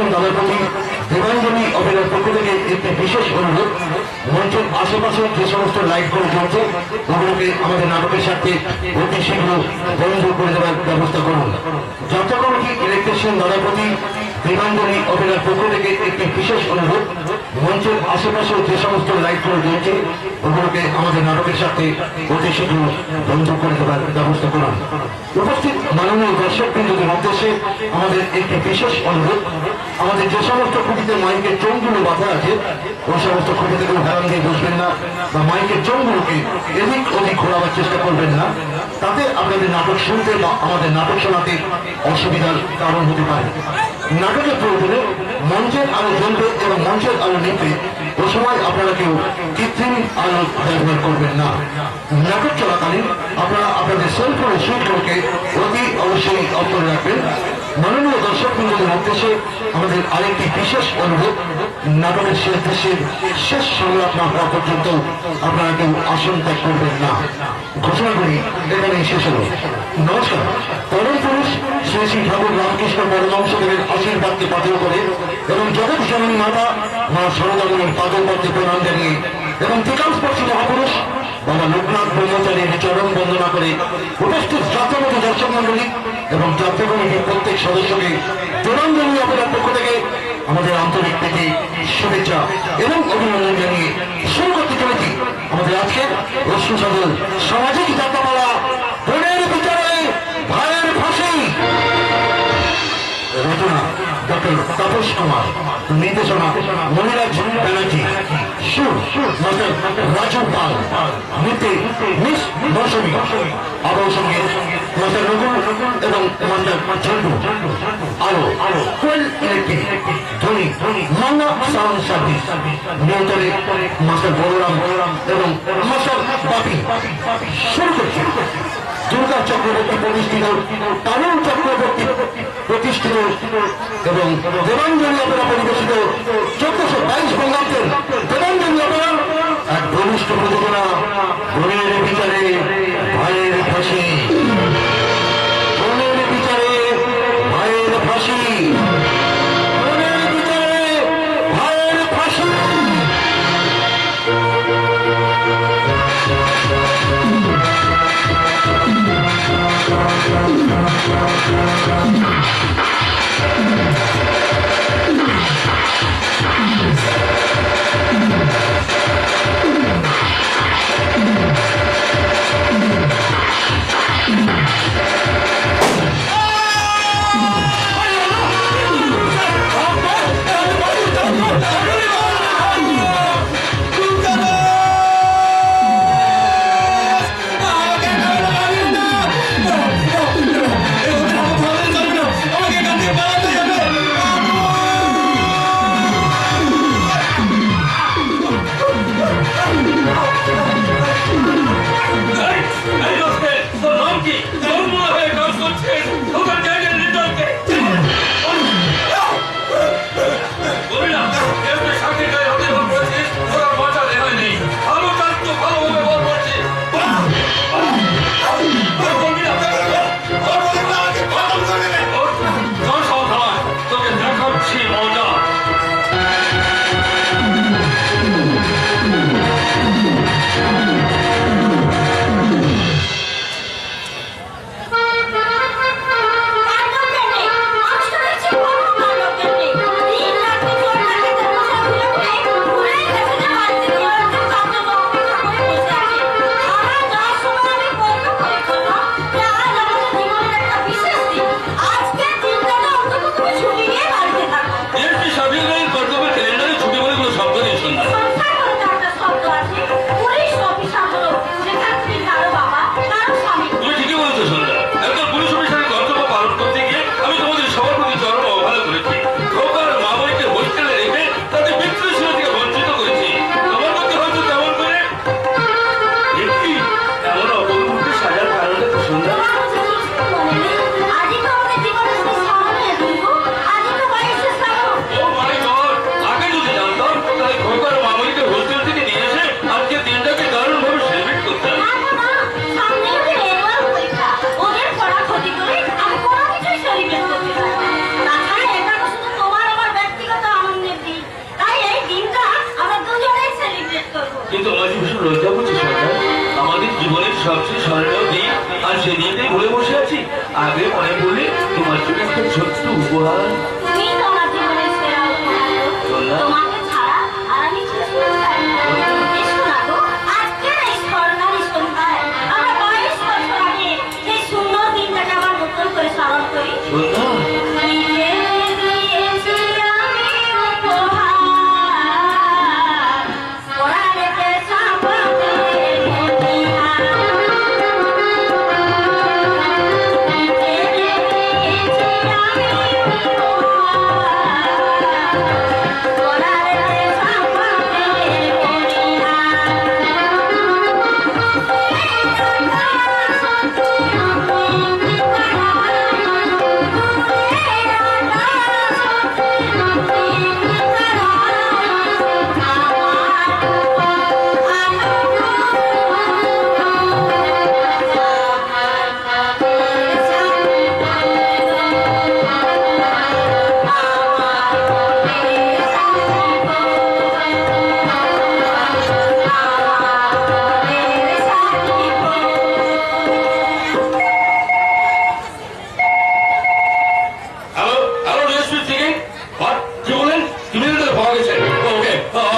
Electrician দলের প্রতি দেবাঞ্জলি অপেরার পক্ষ থেকে একটি বিশেষ অনুরোধ, মঞ্চের আশেপাশে যে সমস্ত লাইটগুলো চলছে ওগুলোকে আমাদের নাটকের সাথে অতি শীঘ্র বন্ধ করে দেওয়ার ব্যবস্থা করুন। যাত্রা কমিটি ইলেকট্রিশিয়ান দলের প্রতি দেবাঞ্জলি অপেরার পক্ষ থেকে একটি বিশেষ অনুরোধ, মঞ্চের আশেপাশে যে সমস্ত লাইটগুলো জ্বলছে ওগুলোকে আমাদের নাটকের সাথে অতি শীঘ্র বন্ধ করে দেওয়ার ব্যবস্থা করুন। উপস্থিত মাননীয় দর্শকবৃন্দদের উদ্দেশ্যে আমাদের একটি বিশেষ অনুরোধ, আমাদের যে সমস্ত খুঁটিতে মাইকের চোঙগুলো বাঁধা আছে ওই সমস্ত খুঁটিতে কেউ হেরান দিয়ে বসবেন না বা মাইকের চোঙগুলোকে এদিক ওদিক ঘোরাবার চেষ্টা করবেন না, তাতে আপনাদের নাটক শুনতে বা আমাদের নাটক শোনাতে অসুবিধার কারণ হতে পারে। নাটকের প্রয়োজনে মঞ্চের আলো জ্বলবে এবং মঞ্চের আলো নিতে ওই সময় আপনারা কেউ কৃত্রিম আলো ব্যবহার করবেন না। নাটক চলাকালীন আপনারা আপনাদের সেলফোনের সুইচগুলোকে অতি অবশ্যই অফ করে রাখবেন। মাননীয় দর্শকবৃন্দদের উদ্দেশ্যে আমাদের আরেকটি বিশেষ অনুরোধ, নাটকের শেষ দৃশ্যের শেষ সংলাপ না হওয়া পর্যন্ত আপনারা কেউ আসন ত্যাগ করবেন না। ঘোষণা করি এখানেই শেষ হল। নমস্কার। পরম পুরুষ শ্রী শ্রী ঠাকুর রামকৃষ্ণ পরমহংসদেবের আশীর্বাদকে পাথর করে এবং জগৎ জননী মাতা মা সরদামণির পাদপদ্মে প্রণাম জানিয়ে এবং ত্রিকালস্পর্শী মহাপুরুষ বাবা লোকনাথ ব্রহ্মচারীর চরণ বন্দনা করে উপস্থিত যাত্রাপতি দর্শক মন্ডলী এবং যাত্রা কমিটির প্রত্যেক সদস্যকে দেবাঞ্জলি অপেরার পক্ষ থেকে আমাদের আন্তরিক প্রীতি, শুভেচ্ছা এবং অভিনন্দন জানিয়ে শুরু করতে চলেছি আমাদের আজকের রশ্মি সদল সামাজিক যাত্রাপালা বোনের বিচারে ভাইয়ের ফাঁসি। রচনা ডক্টর তাপস কুমার, নির্দেশনা মনিরাজ ব্যানার্জি, সুর মাস্টার রাজু পাল, নৃত্যে মিস মৌসুমী, আবহ সঙ্গীত মাস্টার রঘুল এবং মাস্টার ঝন্টু, আলো কোয়েল ইলেকট্রিক, ধ্বনি মান্না সাউন্ড সার্ভিস, নিয়ন্ত্রণে মাস্টার বলরাম এবং মাস্টার বাপি। শুরু করছি দুর্গা চক্রবর্তী প্রতিষ্ঠিত, তামিল চক্রবর্তী প্রতিষ্ঠিত এবং দেবাঞ্জলি অপেরা পরিবেশিত 1422 বঙ্গাব্দের দেবাঞ্জলি অপেরা এক ঘনিষ্ঠ প্রযোজনা বোনের বিচারে ভাইয়ের ফাঁসি। বোনের বিচারে ভাইয়ের ফাঁসি। বোনের বিচারে ভাইয়ের ফাঁসি। লজ্জা করছে সরকার? আমাদের জীবনের সবচেয়ে স্মরণীয় দিন, আর সেই দিনটাই ভুলে বসে আছি। আগে মনে পড়লে তোমার জন্য একটা ছোট্ট উপহার। তুমি তোমার জীবনের সেরা উপহার গো। তোমাকে ছাড়া আর আমি কিছুই চাই না। এসো না গো, আজকের এই স্বর্ণালী সন্ধ্যায় আমরা 22 বছর আগে সেই সুন্দর দিনটাকে আবার নতুন করে স্মরণ করি। সন্ধ্যা, নিজে দিয়েছি আমি উপহার, পরাণেতে চাপাতে মনিহার। নিজে দিয়েছি আমি উপহার, পরাণেতে চাপাতে hello hello, DSP speaking. What, কি বলেন? তুমি তো পাওয়া গেছে? ওকে,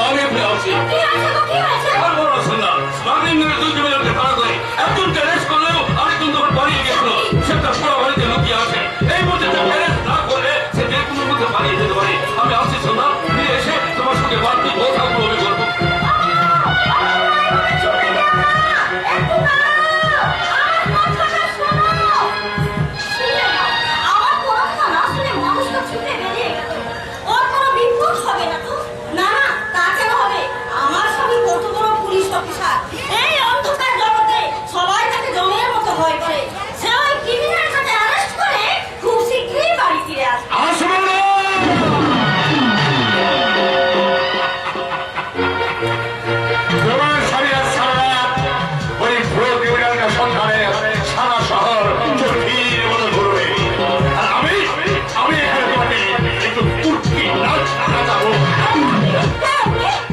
আমি এখানে আছি। কি আছে গো, কি হয়েছে? আর বড় সন্ধ্যা, স্মাগলিং করে 2 কিলোমিটার ভাড়া করে একজনকে অ্যারেস্ট করলেও আরেকজন তখন পালিয়ে গেছিল। সেটা পুরো বাড়িতে লুকিয়ে আছে। এই মুহূর্তে অ্যারেস্ট না করলে সে যে কোনো মধ্যে পালিয়ে যেতে পারে। আমি আসছি সন্ধ্যা, ফিরে এসে তোমার সঙ্গে বাড়তি কথাগুলো আমি করবো। আসবে না! তোমার শরীরের সারা ওই ভুয়ো ক্রিমিনালকে সন্ধানে সারা শহর চোখের মতো ঘুরবে। আর আমি এখানে তোমাকে একটু তুর্কি নাচ নাচাবো।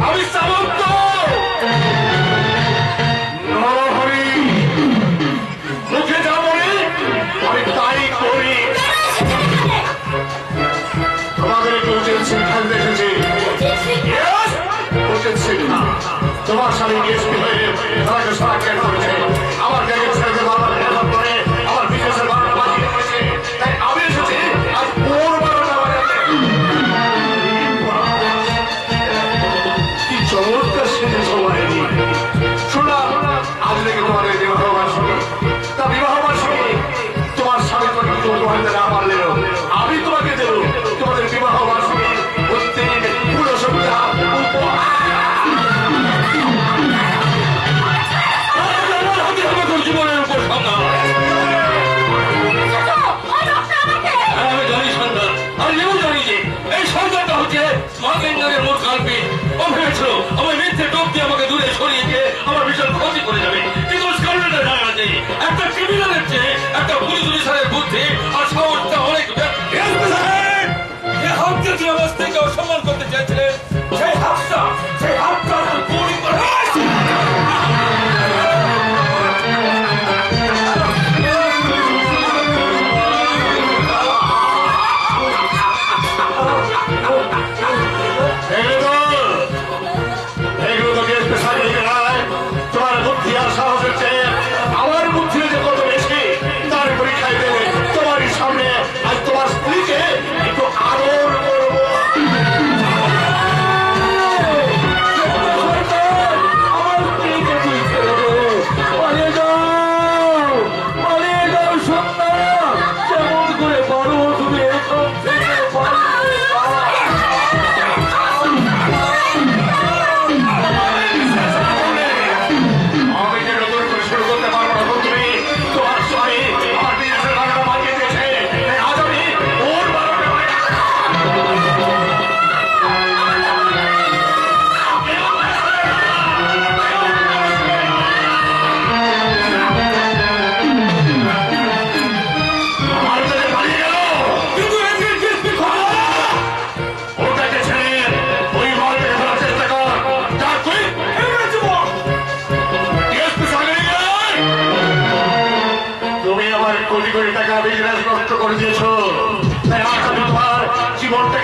আমি সামন্ত নরহরি, মুখে যা বলি আমি তাই করি। তোমাদের একটু উচিত শিক্ষা দেখেছি। উচিত শিক্ষা। তোমার স্বামী ডিএসপি হয়ে তাকে সারা জ্ঞান করেছে, আমার জ্ঞানের ছেলেকে বারবার হেফাজত করে, আমার বিশেষের বারবার বাজিয়ে করেছে। তাই আমি এসেছি আজ ওর বারোটা বাজাতে। কি চমৎকার সেজে সবাই শোনা, আজ থেকে তোমাদের বিবাহ বার্ষিকী। তা বিবাহ বার্ষিকী তোমার স্বামী তোমাকে তোমাকে না পারলেও আমি তোমাকে দেব তোমাদের বিবাহ বার্ষিকী প্রত্যেক পুরো সপ্তাহ জীবনের উপর সন্ধ্যা, আমি জানি সন্ধ্যা, আর এও জানি যে এই সন্ধ্যাটা হচ্ছে স্মাগলিংয়ের মূল কালপিট। ও ভেবেছিল আমার মিথ্যে টোপ দিয়ে আমাকে দূরে সরিয়ে দিয়ে আমার ভীষণ ক্ষতি করে যাবে, কিন্তু স্কাউন্ডারটা জানা আছে একটা ক্রিমিনালের চেয়ে একটা পুলিশ অফিসারের বুদ্ধি আর সাহসটা অনেক। যে হাতকে যে অবস্থাকে অসম্মান করতে চেয়েছিলেন, সেই হাতটা গুলি করে এগুলো তো বেশ পেশা নয়। তোমার বুদ্ধি আর সাহসের চেয়ে আমার বুদ্ধি যে কত বেশি তার পরীক্ষায় দেবে তোমারই সামনে আজ তোমার স্ত্রীকে একটু আদর করবো। আমার স্ত্রীকে পালিয়ে যাও, পালিয়ে যাও সন্ধ্যা। কেমন করে পারো তুমি এরকম থেকে পালিয়ে যাও?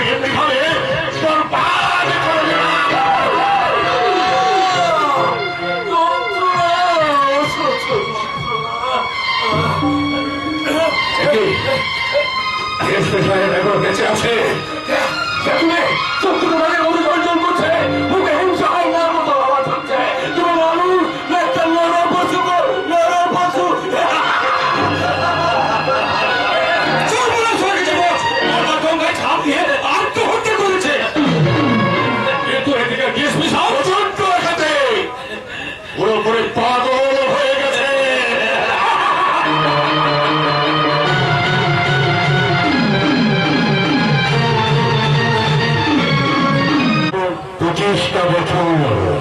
এমনিভাবে তোর বাদ করে বেঁচে আছে চোখ থেকে অনুসরণ করছে মুখে হিংসা হওয়ার মতো আওয়াজ হচ্ছে তুমি মানুষ না একটা লড়া পশু লড়া পশু ছাপ দিয়ে আত্মহত্যা করেছে এদিকে ডিএসপি সাহেব ছোট্ট এখানে পুরোপুরি পাগল হয়ে গেছে পঁচিশটা বছর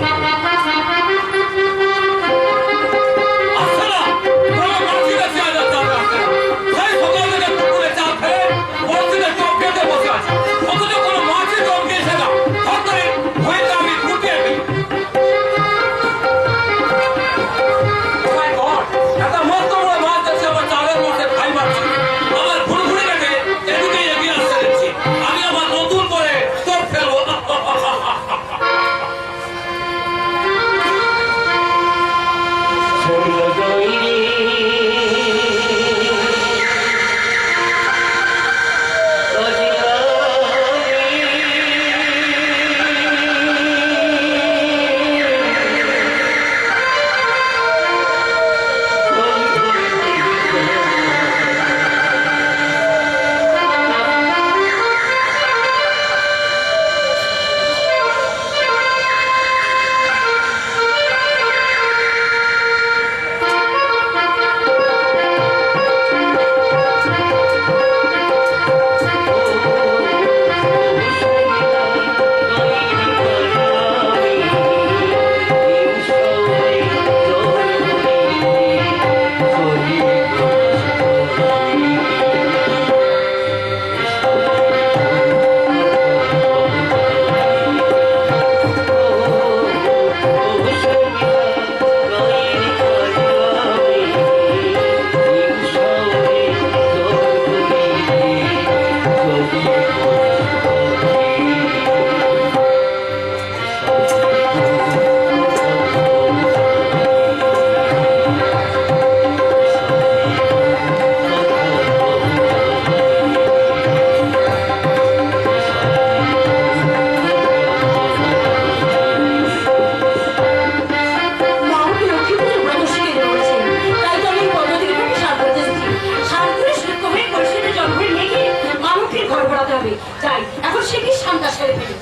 যাই এখন সে কি শান্তা সেরে ফেলি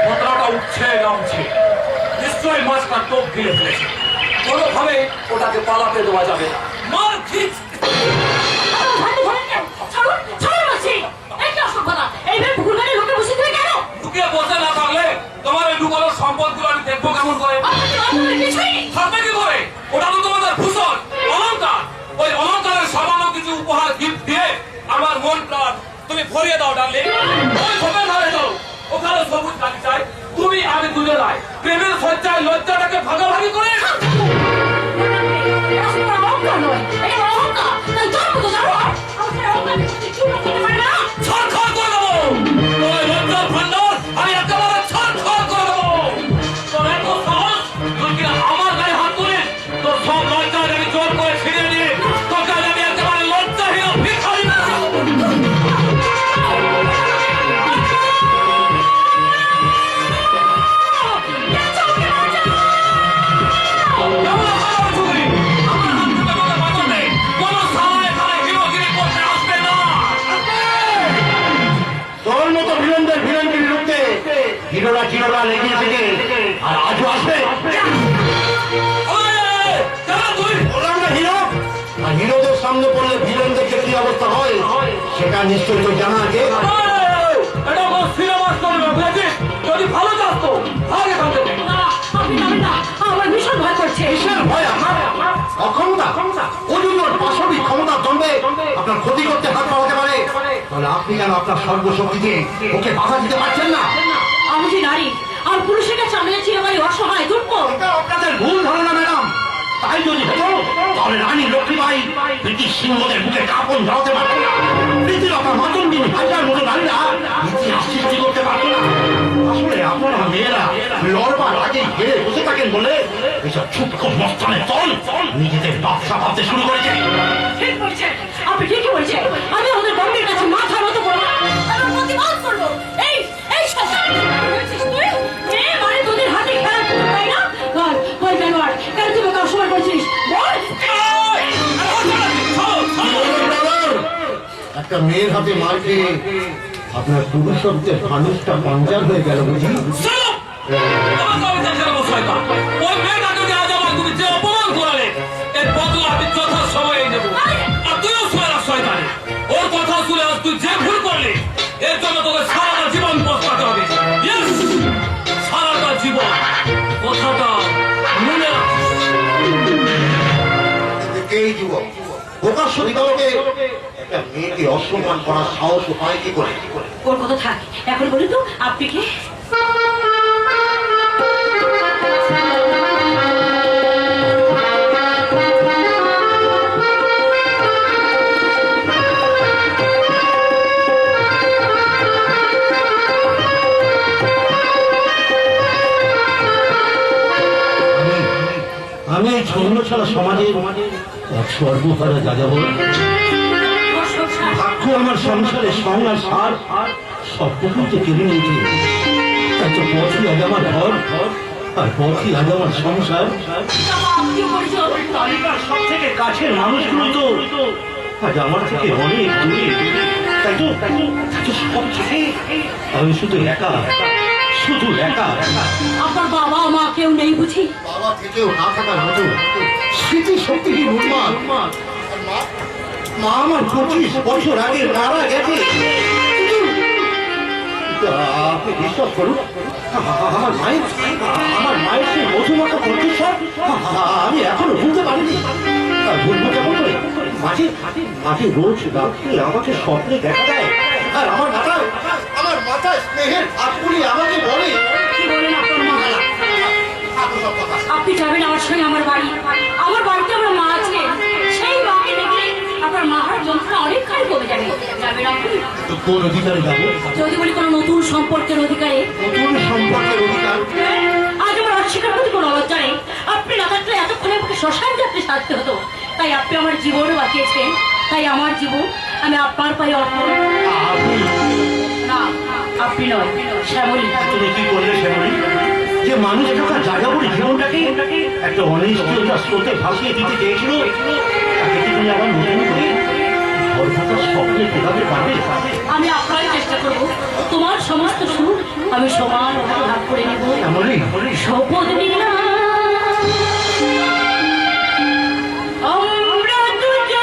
পতরাটা উঠছে নামছে নিশ্চয়ই মাছটা টোপ গিলে ফেলেছে কোনোভাবে ওটাকে পালাতে দেওয়া যাবে না মার খিচ লুকিয়ে বসে না থাকলে তোমার এই লুকানো সম্পদগুলো আমি দেখবো কেমন করে থাকবে কি করে ওটা তো তোমাদের ভূষণ অলঙ্কার ওই অলঙ্কারের সামান্য কিছু উপহার গিফট দিয়ে আমার মন প্রাণ তুমি ভরিয়ে দাও ডার্লিং ওই খোপের ধারে যাও ওখানে সবুজ গালিচায় তুমি আমি দুজনায় প্রেমের সজ্জায় লজ্জাটাকে ভাগাভাগি করে ছাড়খাড় করে দেবো ওই লজ্জার ভান্ডার আমি একেবারে ছাড়খাড় করে দেবো তোর এত সাহস তুই কিনা আমার গায়ে হাত তুলে তোর সব লজ্জা আমি জোর করে ছিঁড়ে নিয়ে তোকে আমি একেবারে লজ্জাহীন ভিখারি হিরোরা চিরোরা লেগে থেকে আর আজও আসবে হিরো আর হিরোদের সামনে পড়লে ভিলেনদেরকে কি অবস্থা হয় সেটা নিশ্চয়ই তো জানা আছে যদি ভালো চাস্তো আগে আমার ভীষণ ভয় করছে কিসের ভয় আপনার অক্ষমতা অজুর পাশবিক ক্ষমতার দ্বন্দ্বে আপনার ক্ষতি করতে হাত পাওয়াতে পারে তাহলে আপনি কেন আপনার সর্বশক্তিতে ওকে বাধা দিতে পারছেন না আমি সিংহদের বুকে কাপড় জড়াতে পারতো না, প্রীতিলতা মাতঙ্গিনী হাজার মতো নারীরা ইতিহাস সৃষ্টি করতে পারতো না। আসলে আপনারা মেয়েরা লড়বার আগে ঘিরে বসে থাকেন বলে এসব ছুটকো মস্তানের দল নিজেদের নকশা ভাবতে শুরু করেছে। ঠিক বলছেন, আপনি ঠিকই বলছেন। আমি ওদের বন্ধের কাছে মাথা নত করবো, আমি প্রতিবাদ করবো। এই এই সরকার বলছিস তুই মেয়ে মানে তোদের হাতে খেলা করতে পাই না? বল বল জানোয়ার, কেন তুমি ওকে অসম্মান করছিস? বল। একটা মেয়ের হাতে মার খেয়ে আপনার পুরুষত্বের ফানুসটা পাঞ্জার হয়ে গেল বুঝি? ওই মেয়েটা যদি আজ আমার তুমি যে অপমান করালে এর বদলা আমি যথা সময়ে নেবো। আর তুইও শোয়া শয়তানে, ওর কথা শুনে আজ তুই যে ভুল করলি এর জন্য তোকে সারাটা জীবন পস্তাতে হবে। Yes! সারাটা জীবন, কথাটা মনে রাখিস। এই যুবক প্রকাশ্য দিবালোকে একটা মেয়েকে অসম্মান করার সাহস পায় কি করে? ওর কথা থাক, এখন বলি তো আপনি কি? আমি এই ছন্ন ছাড়া সমাজে সর্বহারা যাযাবর। ভাগ্য আমার সংসারে সংসার সার সবটুকুতে কেড়ে নিয়েছে। তাই তো পথই আজ আমার ঘর, আর পথই আজ আমার সংসার। তালিকার সব থেকে কাছের মানুষগুলো তো আজ আমার থেকে অনেক দূরে। তাই তো সব থেকে আমি শুধু একা, শুধু একা। আপনার বাবা মা কেউ নেই বুঝি? বাবা থেকেও না থাকার মতো স্মৃতি শক্তিহীন উন্মাদ। মা আমার 25 বছর আগে মারা গেছে। আপনি বিশ্বাস করুন, আমার মায়ের সেই মধুমাখা কণ্ঠস্বর আমি এখনো ভুলতে পারিনি। ভুলবো কেমন করে? মাঝে মাঝে রোজ রাত্রে আমাকে স্বপ্নে দেখা দেয়, আর আমার মাথায় স্নেহের হাতগুলি আমাকে বলে। কি বলেন আপনার মা? আপনি যাবেন আমার সঙ্গে আমার বাড়ি। আমার বাড়িতে আমার মা আছে, সেই মাকে দেখলে আপনার মার যন্ত্রণা অনেকখানি কমে যাবে। যাবেন আপনি? তো কোন অধিকারে যাবো? যদি বলি কোনো নতুন সম্পর্কের অধিকারে। নতুন সম্পর্কের অধিকার? আজ আমার অস্বীকার করতে কোনো লজ্জা নেই। আপনি না থাকলে এতক্ষণে আমাকে শ্মশান যাত্রী সাজতে হতো। তাই আপনি আমার জীবনও বাঁচিয়েছেন, তাই আমার জীবন আমি আপনার পায়ে অর্পণ। না, আপনি নয়, শ্যামলী। তুমি কি করলে শ্যামলী? যে মানুষ থাকা যাযাবরী জীবনটাকে একটা অনিশ্চয়তার স্রোতে ভাসিয়ে দিতে চেয়েছিল, তাকে কি তুমি আবার নতুন করে ঘর স্বপ্নে ফেরাতে পারবে? আমি আপনারই চেষ্টা করবো। তোমার সমস্ত সুখ আমি সমান ভাগ করে নেব। শ্যামলী, শপথ নিলাম আমরা দুজনে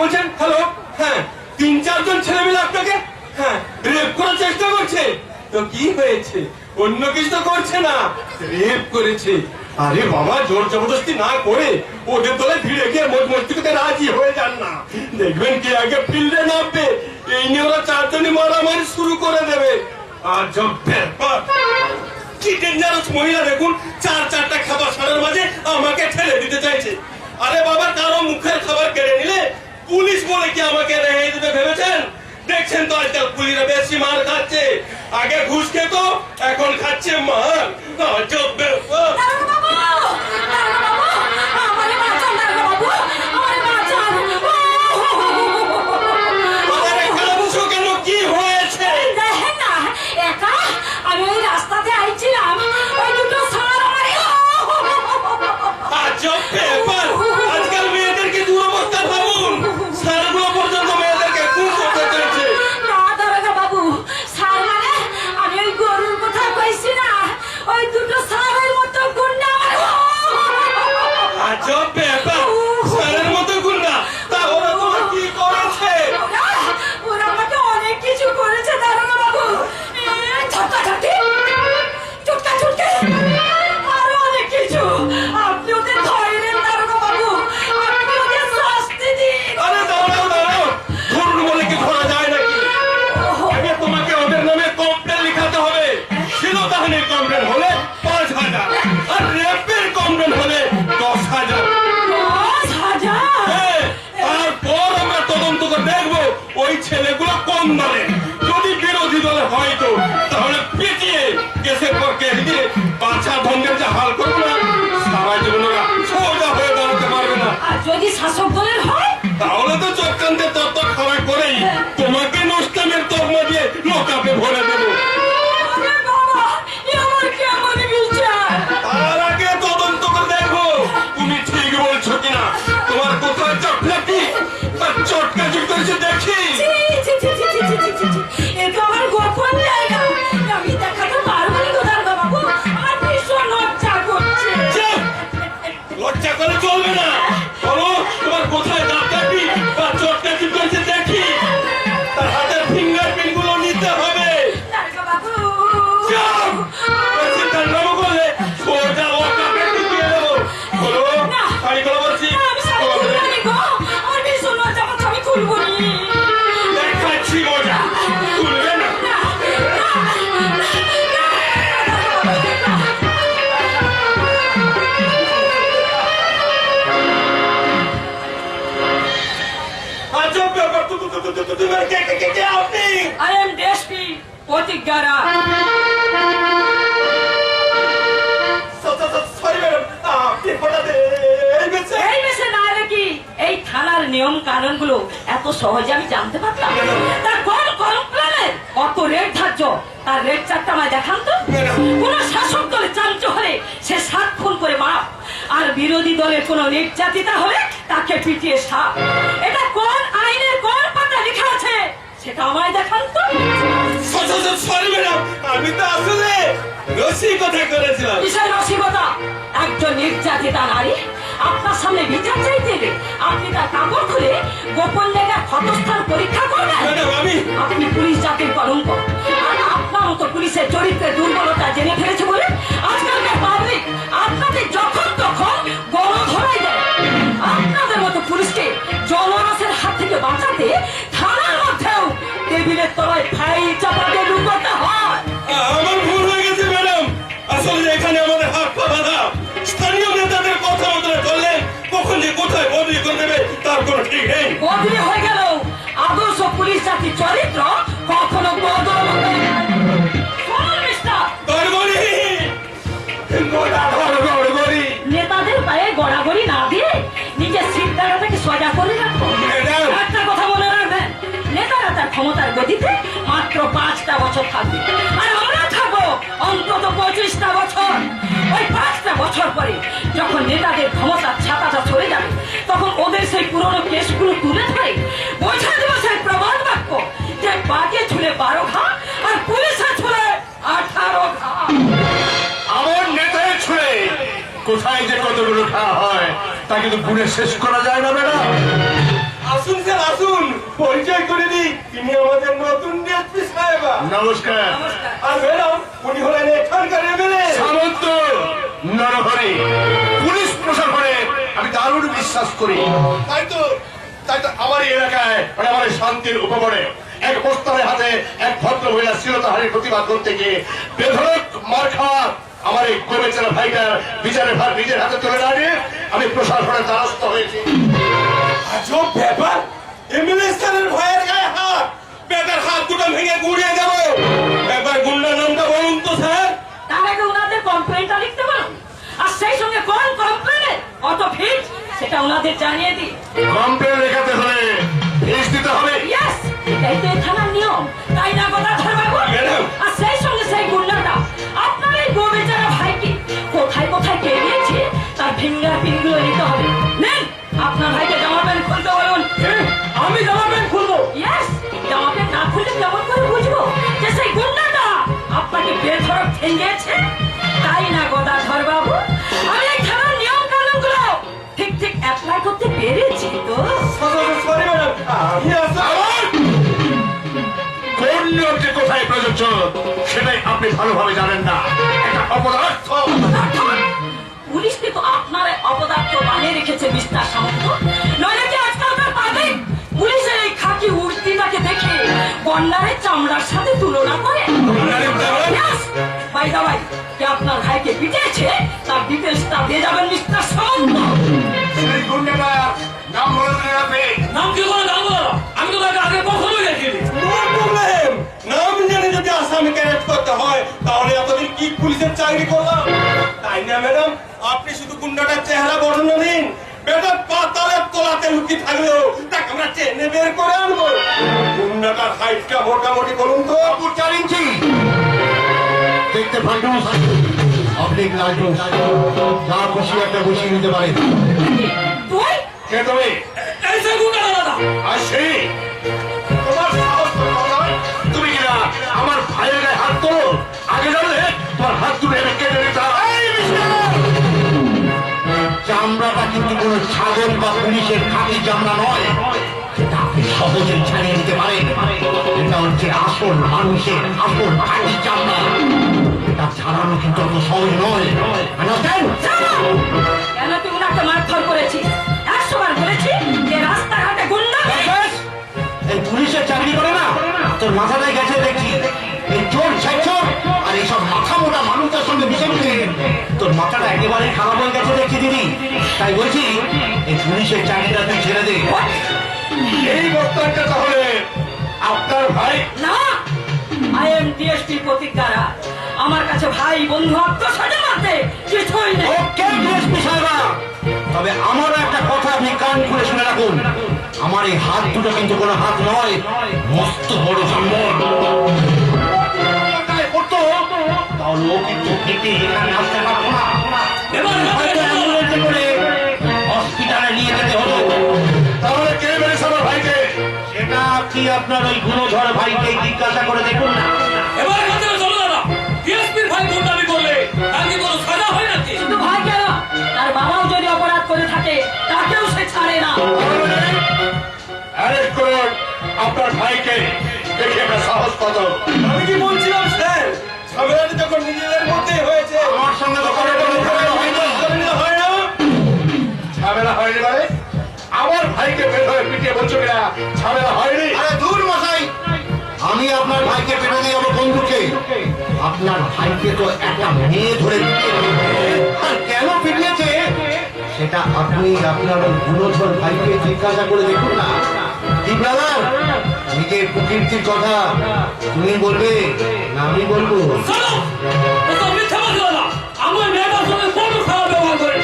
বলছেন? হ্যালো, হ্যাঁ, 3-4 জন ছেলে মিলে আপনাকে হ্যাঁ রেপ করার চেষ্টা করছে। তো কি হয়েছে? অন্য কিছু তো করছে না, রেপ করেছে। আরে বাবা, জোর জবরদস্তি না করে ওদের দলে ভিড়ে গিয়ে মত মস্তি করতে রাজি হয়ে যান না। দেখবেন কে আগে ফিল্ডে নামবে, এই নিয়ে ওরা 4 জনই মারামারি শুরু করে দেবে। আর জব ব্যাপার, কি ডেঞ্জারাস মহিলা দেখুন, 4-4টা খাবার সারের মাঝে আমাকে ঠেলে দিতে চাইছে। আরে বাবা, কারো মুখের খাবার কেড়ে নিলে পুলিশ বলে কি আমাকে রেহাই দিতে ভেবেছেন? দেখছেন তো আজকাল পুলিশরা বেশি মার খাচ্ছে। আগে ঘুষ খেত, এখন খাচ্ছে মার। আজব ব্যাপার। আরে কাঁদছো কেন? কি হয়েছে? আমি ওই রাস্তাতে আইছিলাম, ওই দুটো সার আজব ব্যাপার। আজকাল মেয়েদেরকে দুরবস্থা ভাবুন, সারগুলো পর্যন্ত মেয়েদেরকে খুন করতে চলেছে। না দারোগা বাবু, সার মানে আমি ওই গরুর কথা কইছি না, ওই দুটো সারের মতো গুন্ডা। আজব ব্যাপার, সারের মতো গুন্ডা। তা ওরা তোমার কি করেছে? ওরা আমাকে অনেক কিছু করেছে দারোগা বাবু। ঝটকাঝটকি, চুটকা চুটকি, আরো অনেক কিছু। আপনি ওদের ধরেন দারোগা বাবু, আপনি ওদের শাস্তি দিন। আরে দাঁড়াও দাঁড়াও, ধরুন বলে কি ধরা যায় নাকি? আগে তোমাকে ওদের নামে কমপ্লেন লিখাতে হবে। শিলতাহানির কমপ্লেন হলে 5,000, আর রেপের কমপ্লেন হলে 10,000। 10,000? হ্যাঁ, তারপর আমরা তদন্ত করে দেখবো ওই ছেলেগুলো কোন দলে। যদি বিরোধী দলে হয়তো তাহলে পিটিয়ে কেসের পর কেস দিয়ে বাচ্চা ভঙ্গের যে হাল করবো না, সারা জীবন ওরা সোজা হয়ে দাঁড়াতে পারবে না। আর যদি শাসক দলের হয়? তাহলে তো চক্রান্তের তত্ত্ব খারাপ করেই তোমাকে নষ্টামের তকমা দিয়ে লোকাপে ভরে দেবো। আরে বাবা, এ আমার কেমন বিচার? তার আগে তদন্ত করে দেখো তুমি ঠিক বলছো কিনা। তোমার কোথায় চটলাটি আর চটকা চুট করেছে দেখি। ছি, ছি, ছি, ছি, ছি, ছি, ছি, ছি। এ তো আমার গোপন জায়গা, আমি দেখাতে পারবো না গো দারোগা বাবু, আর ভীষণ লজ্জা করছে। চুপ! লজ্জা করে চলবে না। বলো তোমার কোথায় চটকাটি বা চটকা চুট করেছে দেখি। তার হাতের ফিঙ্গারপ্রিন্ট গুলো নিতে হবে। দারোগা বাবু, চুপ! বেশি কান্নামো করলে সোজা লোকাপে ঢুকিয়ে দেবো। বলো না। শাড়িগুলো বলছি আমি শাড়ি খুলবো নি গো, আমার ভীষণ লজ্জা করছে, আমি খুলবো নি। দেখাচ্ছি মজা, খুলবে না। আজব ব্যাপার। তুমি কে আপনি? I am DSP প্রতিজ্ঞা রায়। সরি ম্যাডাম, আপনি হঠাৎ এই বেঁচে? এই বেশে না এলে কি এই থানার নিয়ম কানুন গুলো এত সহজে আমি জানতে পারতাম? তার কোন কমপ্লেনের কত রেট ধার্য, তার রেট চারটা আমায় দেখান তো। কোন শাসক দলে চাঞ্চ হলে সে 7 খুন করে মাপ, আর বিরোধী দলের কোন নির্যাতিতা হলে তাকে পিটিয়ে সাপ। এটা কোন আইনের কোন পাতা লেখা আছে সেটা আমায় দেখান তো। সরি ম্যাডাম, আমি তো আসলে রসিকতা করেছিলাম। বিষয় রসিকতা? একজন নির্যাতিতা নারী আপনার সামনে বিচার চাইতে এলে আপনি তার কাপড় খুলে গোপন জায়গায় ক্ষতস্থান পরীক্ষা করবেন? ম্যাডাম, আপনি পুলিশ জাতির কলঙ্ক। আর আপনার মতো পুলিশের চরিত্রের দুর্বলতা জেনে ফেলেছে বলে আজকালকার পাবলিক আপনাদের যখন তখন বড় ধরাই দেয়। আপনাদের মতো পুলিশকে জনরসের হাত থেকে বাঁচাতে থানার মধ্যেও টেবিলের তলায় ফাইল চাপা দিয়ে লুকোতে হয়। আমার ভুল হয়ে গেছে ম্যাডাম। আসলে এখানে আমাদের হাত পা বাঁধা। স্থানীয় নেতাদের কথা মতো চললে কখন যে কোথায় বদলি করে দেবে তার কোনো ঠিক নেই। বদলি হয়ে গেল আদর্শ পুলিশ জাতির চরিত্র কখনো বদল হবে না। শুনুন মিস্টার, নেতাদের পায়ে গড়াগড়ি না দিয়ে নিজের সিটটাকে সোজা করে রাখো। ম্যাডাম। একটা কথা মনে রাখবেন, নেতারা তার ক্ষমতার গতিতে মাত্র 5টা বছর থাকবে, আর আমরা থাকবো অন্তত 25টা বছর। ওই 5টা বছর পরে যখন নেতাদের ক্ষমতার ছাতাটা চলে যাবে, তখন ওদের সেই পুরনো কেসগুলো তুলে ধরে বোঝা দেবো সেই প্রবাদ বাক্য যে বাগে ছুলে 12 ঘা আর পুলিশে ছুলে 18 ঘা। আমার নেতায় ছুঁড়ে কোথায় যে কতগুলো খাওয়া হয় তা কিন্তু গুণে শেষ করা যায় না ম্যাডাম। আসুন স্যার, তিনি আমাদের নতুন ডিএসপি সাহেবা। নমস্কার। আর ম্যাডাম উনি হলেন এখানকার এমএলএ সামন্ত নরহরি। পুলিশ প্রশাসনে আমি দারুণ বিশ্বাস করি। তাই তো আমার এই এলাকায় মানে আমার এই শান্তির উপকরণে এক বস্তারের হাতে এক ভদ্র মহিলা শিরতাহারির প্রতিবাদ করতে গিয়ে বেধড়ক মার খাওয়া আমার এই গোবেচারা ভাইটার বিচারের ভার নিজের হাতে তুলে না নিয়ে আমি প্রশাসনের দ্বারস্থ হয়েছি। আজব ব্যাপার, এমএলএ স্যারের ভয়ের গায়ে হাত, বেটার হাত দুটো ভেঙে গুড়িয়ে দেব। একবার গুন্ডার নামটা বলুন তো স্যার। তার আগে ওনাদের কমপ্লেনটা লিখতে বলুন, আর সেই সঙ্গে কোন কমপ্লেনে অত ফিট সেটা ওনাদের জানিয়ে দিই। কমপ্লেন লেখাতে হলে ফিস দিতে হবে। ইয়েস, এটাই তো এই থানার নিয়ম, তাই না গদাধর বাবু? ম্যাডাম। আর সেই সঙ্গে সেই গুন্ডাটা আপনার এই গোবেচারা ভাইকে কোথায় কোথায় পেরিয়েছে তার ফিঙ্গার প্রিন্টগুলো নিতে হবে। নেন, আপনার ভাইকে জামা প্যান্ট খুলতে বলুন। আমি জামা প্যান্ট খুলবো? ইয়েস, জামা প্যান্ট না খুললে কেমন করে বুঝবো যে সেই গুন্ডাটা আপনাকে বেধড়ক ঠেঙ্গিয়েছে? তাই না গদাধর বাবু? আমি এই থানার নিয়ম কানুনগুলো ঠিক ঠিক অ্যাপ্লাই করতে পেরেছি তো। সরি ম্যাডাম, আমি কোন নিয়মটি কোথায় প্রযোজ্য সেটাই আপনি ভালোভাবে জানেন না। এটা অপদার্থ। পুলিশকে তো আপনার এই অপদার্থ বানিয়ে রেখেছে মিস্টার সামন্ত। নইলে কি আজকালকার পাবলিক পুলিশের এই খাকি উর্দিটাকে দেখে গন্ডারের চামড়ার সাথে তুলনা করে? Yes, by the way, কে আপনার ভাইকে পিটিয়েছে তার ডিটেলসটা দিয়ে যাবেন মিস্টার সামন্ত। সেই গুন্ডাটা নাম বলে দিলেন আপনি। নাম কি করে নাম বলো? আমি তো তাকে আগে কখনোই দেখিনি। No problem. নাম জেনে যদি আসামিকে অ্যারেস্ট করতে হয় তাহলে এতদিন কি পুলিশের চাকরি করলাম? তাই না ম্যাডাম, আপনি শুধু গুন্ডাটার চেহারা বর্ণনা দিন। বেটা পাতালের তলাতে লুকিয়ে থাকলেও তাকে আমরা টেনে বের করে আনবো। গুন্ডাটার হাইটটা মোটামুটি বলুন তো। 4 ইঞ্চি দেখতে ফান্ডু আপনি লালটু যা খুশি একটা বসিয়ে নিতে পারেন। তুই কে তুমি? এই যে গুন্ডা দাদা। আসি। তোমার সাহস তো কম নয়। তুমি কিনা আমার ভাইয়ের গায়ে হাত তোলো। আগে জানলে তোমার হাত তুলে আমি কেটে দিতাম। চামড়াটা কিন্তু কোনো ছাগল বা পুলিশের খাঁটি চামড়া নয়, সেটা আপনি সহজেই ছাড়িয়ে নিতে পারেন। এটা হচ্ছে আসল মানুষের আসল খাঁটি চামড়া। এটা ছাড়ানো কিন্তু অত সহজ নয়। Understand? কেন তুই ওনাকে মারধর করেছিস? 100 বার বলেছি যে রাস্তাঘাটে গুন্ডা এই পুলিশের চাকরি করে না, তোর মাথাটাই গেছে দেখছি। এই চোর ছাইচোর আর এইসব মাথা মোটা মানুষদের সঙ্গে মিশে মিশে তোর মাথাটা একেবারে খারাপ হয়ে গেছে দেখছি দিদি। তাই বলছি এই পুলিশের চাকরিটা তুই ছেড়ে দে। এই বক্তব্যটা তাহলে আপনার ভাই? না, আই এম ডিএসপি প্রতিজ্ঞারা। আমার কাছে ভাই বন্ধু আত্মসাদের মধ্যে কিছুই নেই। ওকে ডিএসপি সাহেবা, তবে আমারও একটা কথা আপনি কান খুলে শুনে রাখুন। আমার এই হাত দুটো কিন্তু কোনো হাত নয়, মস্ত বড় সম্বল। তাহলে ও কিন্তু হেঁটে এখানে আসতে পারবো না। এবার হয়তো অ্যাম্বুলেন্সে করে হসপিটালে নিয়ে যেতে হতো। তাহলে কে মেরেছে আমার ভাইকে? সেটা কি আপনার ওই গুণধর ভাইকে জিজ্ঞাসা করে দেখুন না। এবার এখান থেকে চলো দাদা। ডিএসপির ভাই গুন্ডামি করলে তার কি কোনো সাজা হয় নাকি? শুধু ভাই কেন, তার বাবাও যদি অপরাধ করে থাকে তাকেও সে ছাড়ে না। অ্যারেস্ট করুন আপনার ভাইকে। দেখে একটা সাহস কত। আমি কি বলছিলাম স্যার, ঝামেলাটা যখন নিজেদের মধ্যেই হয়েছে আমার সঙ্গে তো কোনো ঝামেলা হয়নি। ঝামেলা হয় না? ঝামেলা হয়নি মানে? আমার ভাইকে বের হয়ে পিটিয়ে বলছো কিনা ঝামেলা হয়নি? আরে দূর মশাই, আমি আপনার ভাইকে পেটে দিয়ে যাবো বন্ধুকে। আপনার ভাইকে তো একটা মেয়ে ধরে আর কেন পিটিয়েছে সেটা আপনি আপনার ওই গুণধর ভাইকে জিজ্ঞাসা করে দেখুন না। কি ব্রাদার, নিজের কুকীর্তির কথা তুমি বলবে না আমি বলবো? চলো, ওসব মিথ্যা বলছো দাদা। আমার মেয়েটার সঙ্গে বড় খারাপ ব্যবহার করে।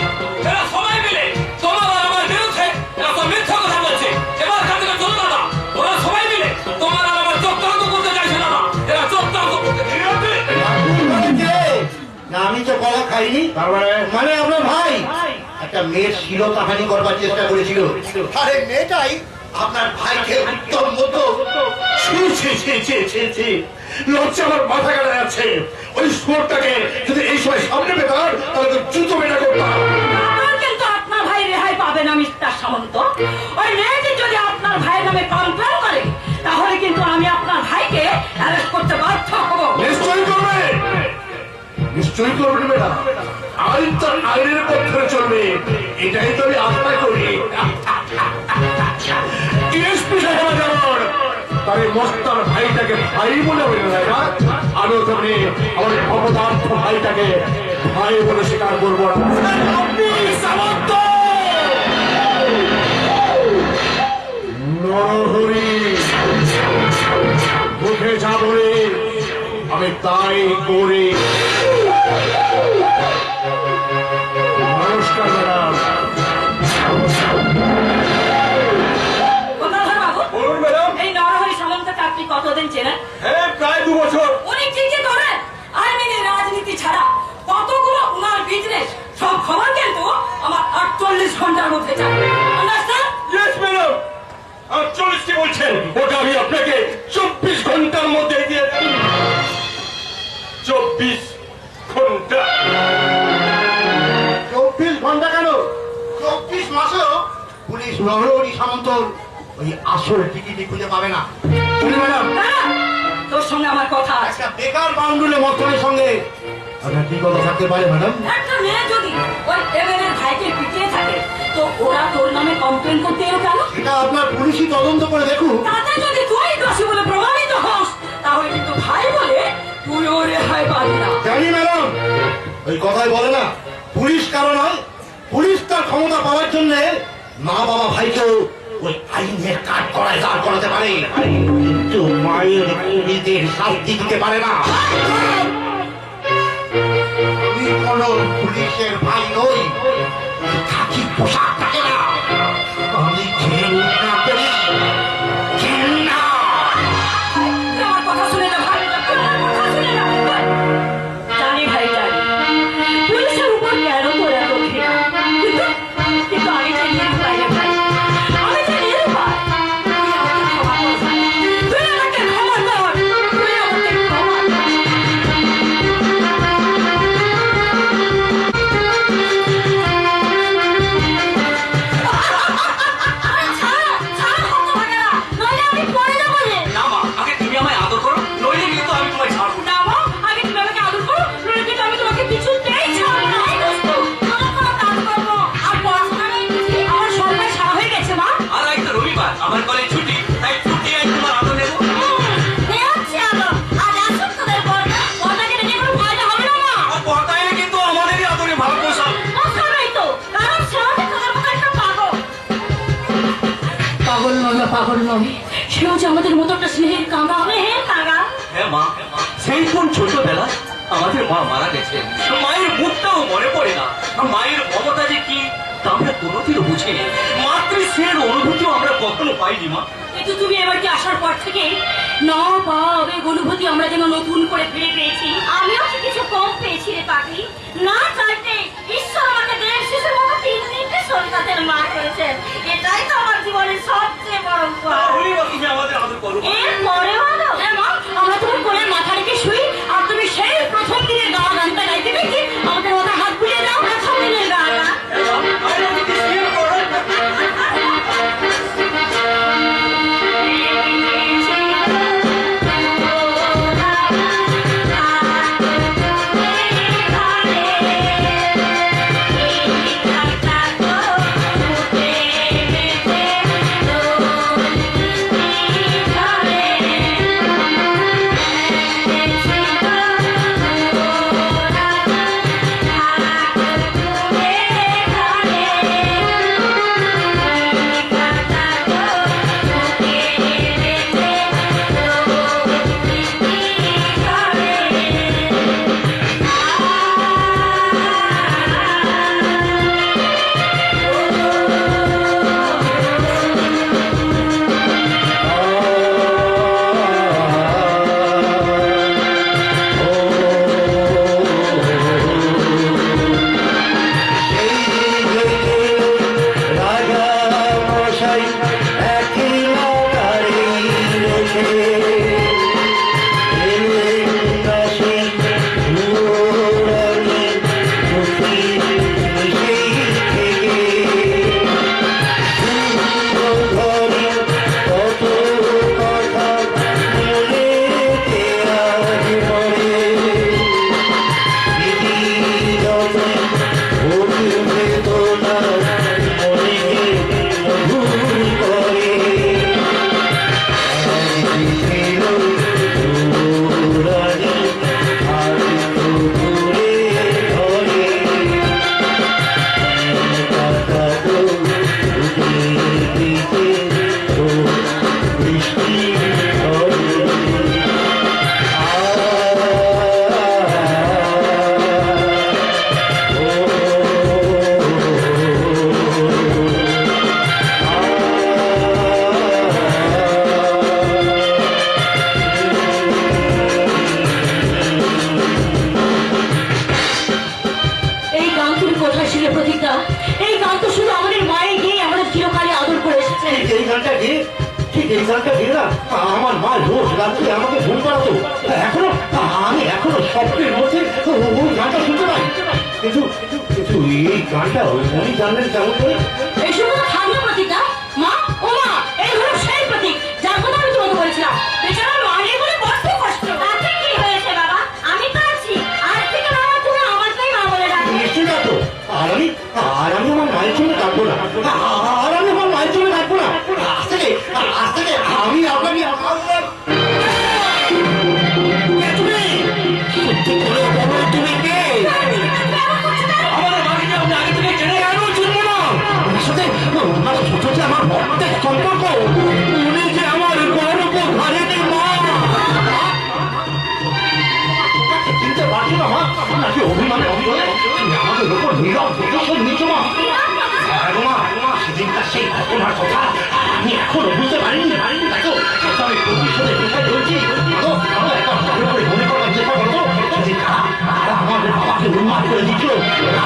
এরা সবাই মিলে তোমার আর আমার বিরুদ্ধে এরা সব মিথ্যা কথা বলছে। এবার এখান থেকে চলো দাদা। ওরা সবাই মিলে তোমার আর আমার চক্রান্ত করতে চাইছে দাদা। এরা চক্রান্ত করতে না আমি তো কলা খাইনি। মানে আপনার ভাই একটা মেয়ের শিলতাহানি করবার চেষ্টা করেছিল। আরে মেয়েটাই আপনার ভাইকে উত্তম মতো লজ্জা আমার মাথা কাটা যাচ্ছে। ওই সুরটাকে যদি এই সময় সামনে পেতাম তাহলে তো জুতো বেটা করতাম। আপনার কিন্তু আপনার ভাই রেহাই পাবে না মিস্টার সামন্ত। ওই মেয়েটি যদি আপনার ভাইয়ের নামে কমপ্লেন করে তাহলে কিন্তু কিছুই করবে না, আইন তার আইনের পক্ষে চলবে, এটাই তো আমি আশা করি। ডিএসপি সাহেব যেমন তার এই মস্তান ভাইটাকে ভাই বলে বলে না, আমিও তেমনি আমার অপদার্থ ভাইটাকে ভাই বলে স্বীকার করবো না। আপনি সামন্ত নরহরি মুখে যা বলে আমি তাই করি। নমস্কার ম্যাডাম। গঙ্গাধর বাবু, বলুন ম্যাডাম। এই নরহরি সামন্তকে আপনি কতদিন চেনেন? হ্যাঁ, প্রায় 2 বছর। উনি ঠিকই করেন। আইনের রাজনীতি ছাড়া কতগুলো উনার বিজনেস, সব খবর কিন্তু আমার 48 ঘন্টার মধ্যে চাই। আন্ডারস্ট্যান্ড? Yes madam. 48 কি বলছেন? ওটা আমি আপনাকে 24 ঘন্টার মধ্যে দিয়ে দেব। 24 ঘন্টা? 24 ঘন্টা কেন, 24 মাসেও পুলিশ নরহরি সামন্তর ওই আসল টিকিটই খুঁজে পাবে না। শুনি ম্যাডাম, দাঁড়া, তোর সঙ্গে আমার কথা আছে। একটা বেকার বাউন্ডুলে মস্তানের সঙ্গে আপনার কি কথা থাকতে পারে ম্যাডাম? একটা মেয়ে যদি ওই এমএলএ ভাইকে পিটিয়ে থাকে, তো ওরা তোর নামে কমপ্লেন করতে এলো কেন? এটা আপনার পুলিশই তদন্ত করে দেখুন। তাতে যদি তুই দোষী বলে প্রমাণিত হস, তাহলে কিন্তু ভাই বলে তুইও রেহাই পাবি না। জানি ম্যাডাম, ওই কথাই বলে না, পুলিশ কারো নয়, পুলিশ তার ক্ষমতা পাওয়ার জন্য মা বাবা ভাইকেও ওই আইনের কাজ করায় দাঁড় করাতে পারে, কিন্তু মায়ের নিজের শাস্তি দিতে পারে না। আমি কোনো পুলিশের ভাই নই, খাকি পোশাক থাকে না, আমি ঘেন্না করি, ঘেন্না। আমার কথা শুনে না ভাই, আমার কথা শুনে না। জানি ভাই, জানি পুলিশের উপর কেন তোর এত ঘৃণা, কিন্তু আমি যে নিরুপায় রে ভাই, আমি যে নিরুপায়। তুই আমাকে ক্ষমা কর, তুই আমাকে ক্ষমা কর। না মা, আগে তুমি আমায় আদর করো, নইলে কিন্তু আমি তোমায় ছাড়বো না। আর একটা রবিবার আমার কলেজ ছুটি, তাই ছুটি আজ তোমার আদর নেবো। আর পর্দা এলে কিন্তু আমাদেরই আদরে ভাগ বসাও। পাগল নয়, পাগল নয়, সেও যে আমাদের মতো একটা স্নেহের কাঙা। হ্যাঁ মা, সেই কোন ছোটবেলায় আমাদের মা মারা গেছেন, মায়ের মুখটাও মনে পড়ে না। আর মায়ের মমতা যে কি তা আমরা কোনোদিনও বুঝিনি, মাতৃস্নেহের অনুভূতিও আমরা কখনো পাইনি মা। কিন্তু তুমি এবার কি আসার পর থেকে না পাবে অনুভূতি আমরা যেন নতুন করে ফিরে পেয়েছি। আমিও কি কিছু কম পেয়েছি রে পাখি? না চাইতে ঈশ্বর আমাকে দেব শিশুর মতো 3 সন্তানের মা করেছেন। এটাই তো আমার জীবনের সবচেয়ে বড় উপহার। তাহলেই বা তুমি আমাদের আদর করো। এর পরে হলো হ্যাঁ মা, আমরা তোমার কোলে মাথা রেখে শুই, আর তুমি সেই প্রথম দিনের গাওয়া গানটা গাইতে দেখি আমাদের মাথায় হাত বুলিয়ে দাও। প্রথম দিনের গানা। ঠিক এই গানটা গেয়ে না আমার মা রোজ রাত্রে আমাকে ঘুম পাড়াতো। আমি এখনো স্বপ্নের মধ্যে ওই গানটা শুনতে পাই। কিন্তু কিন্তু এই গানটা উনি জানলেন কেমন করে? এই শুধু খাদ্য প্রতীকটা মা ও মা, এই হলো সেই প্রতীক যার কথা আমি তোমাকে বলেছিলাম। বেচারা মায়ের বলে বড্ড কষ্ট। তাতে কি হয়েছে বাবা, আমি তো আছি। আজ থেকে বাবা তুমি আমাকেই মা বলে ডাকবে। নিশ্চয়ই ডাকবো। আর আমি আমার মায়ের জন্য ডাকবো না। আর আমি আমার মায়ের জন্য ডাকবো না। আজ থেকে আমি আপনাকে তুমি কে? আমাদের বাড়িতে আপনি আগে থেকে জেনে কেন চিনবো না? ওনার সাথে আমার রক্তের সম্পর্ক। উনি যে আমার গর্ব ধারিণী মা। চিনতে পারছো না মা? নাকি অভিমানে অভিনয় তুমি আমাদের উপর নীরব প্রদর্শন নিচ্ছ মা? সেদিনকার সেই ঘটনার কথা আমি এখনো বুঝতে পারিনি। দেখো আমি প্রতিশোধের পেশায় চলছি। মনে করার চেষ্টা করতো আমাদের বাবাকে উন্মাদ করে দিচ্ছ।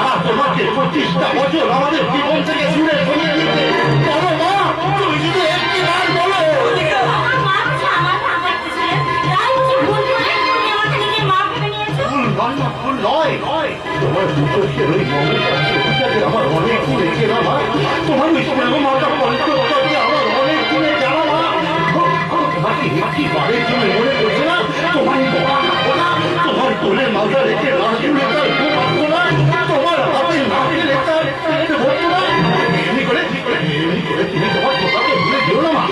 আর তোমাকে 25টা বছর আমাদের জীবন থেকে দূরে সরিয়ে দিতে বলো মা, তুমি যদি একটিবার বলো। আমার মা বুঝি আমার নাম রাখতেছিলেন, তাই বুঝি ভুল করে তুমি আমাকে নিজের মা ভেবে নিয়েছো। ভুল নয়। তোমার দুচোখের ওই মমতাকে আমার অনেক দূর রেখে না মা। তোমার ওই মাতা পঞ্চকে আমার অনেক দূরে জানা মা। তোমাকে একটি বারের জন্য মনে করছে না তোমার তোমার কোলের মাথা রেখে রাজুলে তার ঘুম আসতো না। তোমার হাতে নাকে রেখার ধরতো না। এমনি করে তুমি তোমার কোথাকে ভুলে যেও না মা।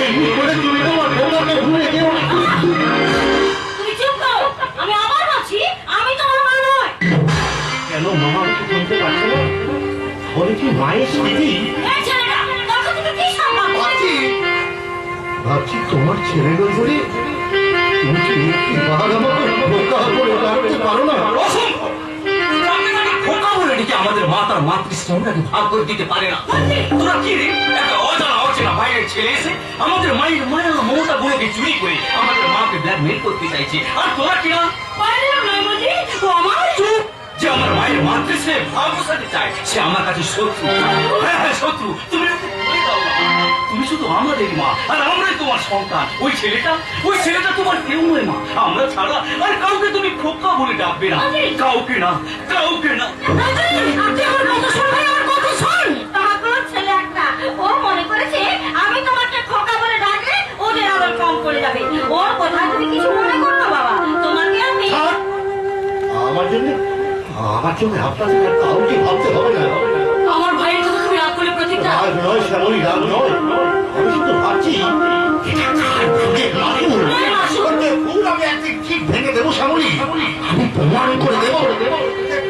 এমনি করে তুমি তোমার কোথাকে ভুলে যেও না। তুমি চুপ করো, আমি আবার বলছি আমি তোমার মা নই। কেন মামা শুনতে পারছে না? বলে কি মায়ের স্মৃতি? এই ছেলেটা তখন থেকে কি সম্ভব? ভাবছি তোমার ছেলে নই বলে তুমি কি একটিবার আমাকে বোকা করে ডাকতে পারো না? অসম্ভব। তাকে নাকি খোকা বলে ডেকে আমাদের মাতার মাতৃস্নেহটাকে ভাগ করে দিতে পারে না। তোরা কি রে, একটা অজানা অচেনা বাইরের ছেলে এসে আমাদের মায়ের মায়া মমতা গুলোকে চুরি করে আমাদের মাকে ব্ল্যাকমেল করতে চাইছে। আর তোরা কি না বাইরেও নয় বুঝি, ও আমার চুপ। যে আমার মায়ের মাতৃস্নেহে ভাগ বসাতে চায় সে আমার কাছে শত্রু। হ্যাঁ শত্রু। তুমি ওকে বলে দাও না। তুমি শুধু আমাদের মা আর আমরাই তোমার সন্তান। ওই ছেলেটা তোমার কেউ নয় মা। আমরা ছাড়া আর কাউকে তুমি খোকা বলে ডাকবে না। কাউকে না। আপনি আমার কথা শুনবেন, আমার কথা শোন। তোমার ছেলে একটা, ও মনে করেছে আমি তোমাকে খোকা বলে ডাকলে ওদের আবার কম করে যাবে। ওর কথা তুমি কিছু মনে করো না বাবা, তোমাকে আমি আমার জন্য আপনাদের কাউকে ভাবতে হবে না। আমার ভাইয়ের কথা তুমি রাগ করলে প্রতীকটা। রাগ নয় শ্যামলী, রাগ নয়। আমি শুধু ভাবছি আমি একদিন ঠিক ভেঙে দেবো শ্যামলী। আমি প্রমাণ করে দেবো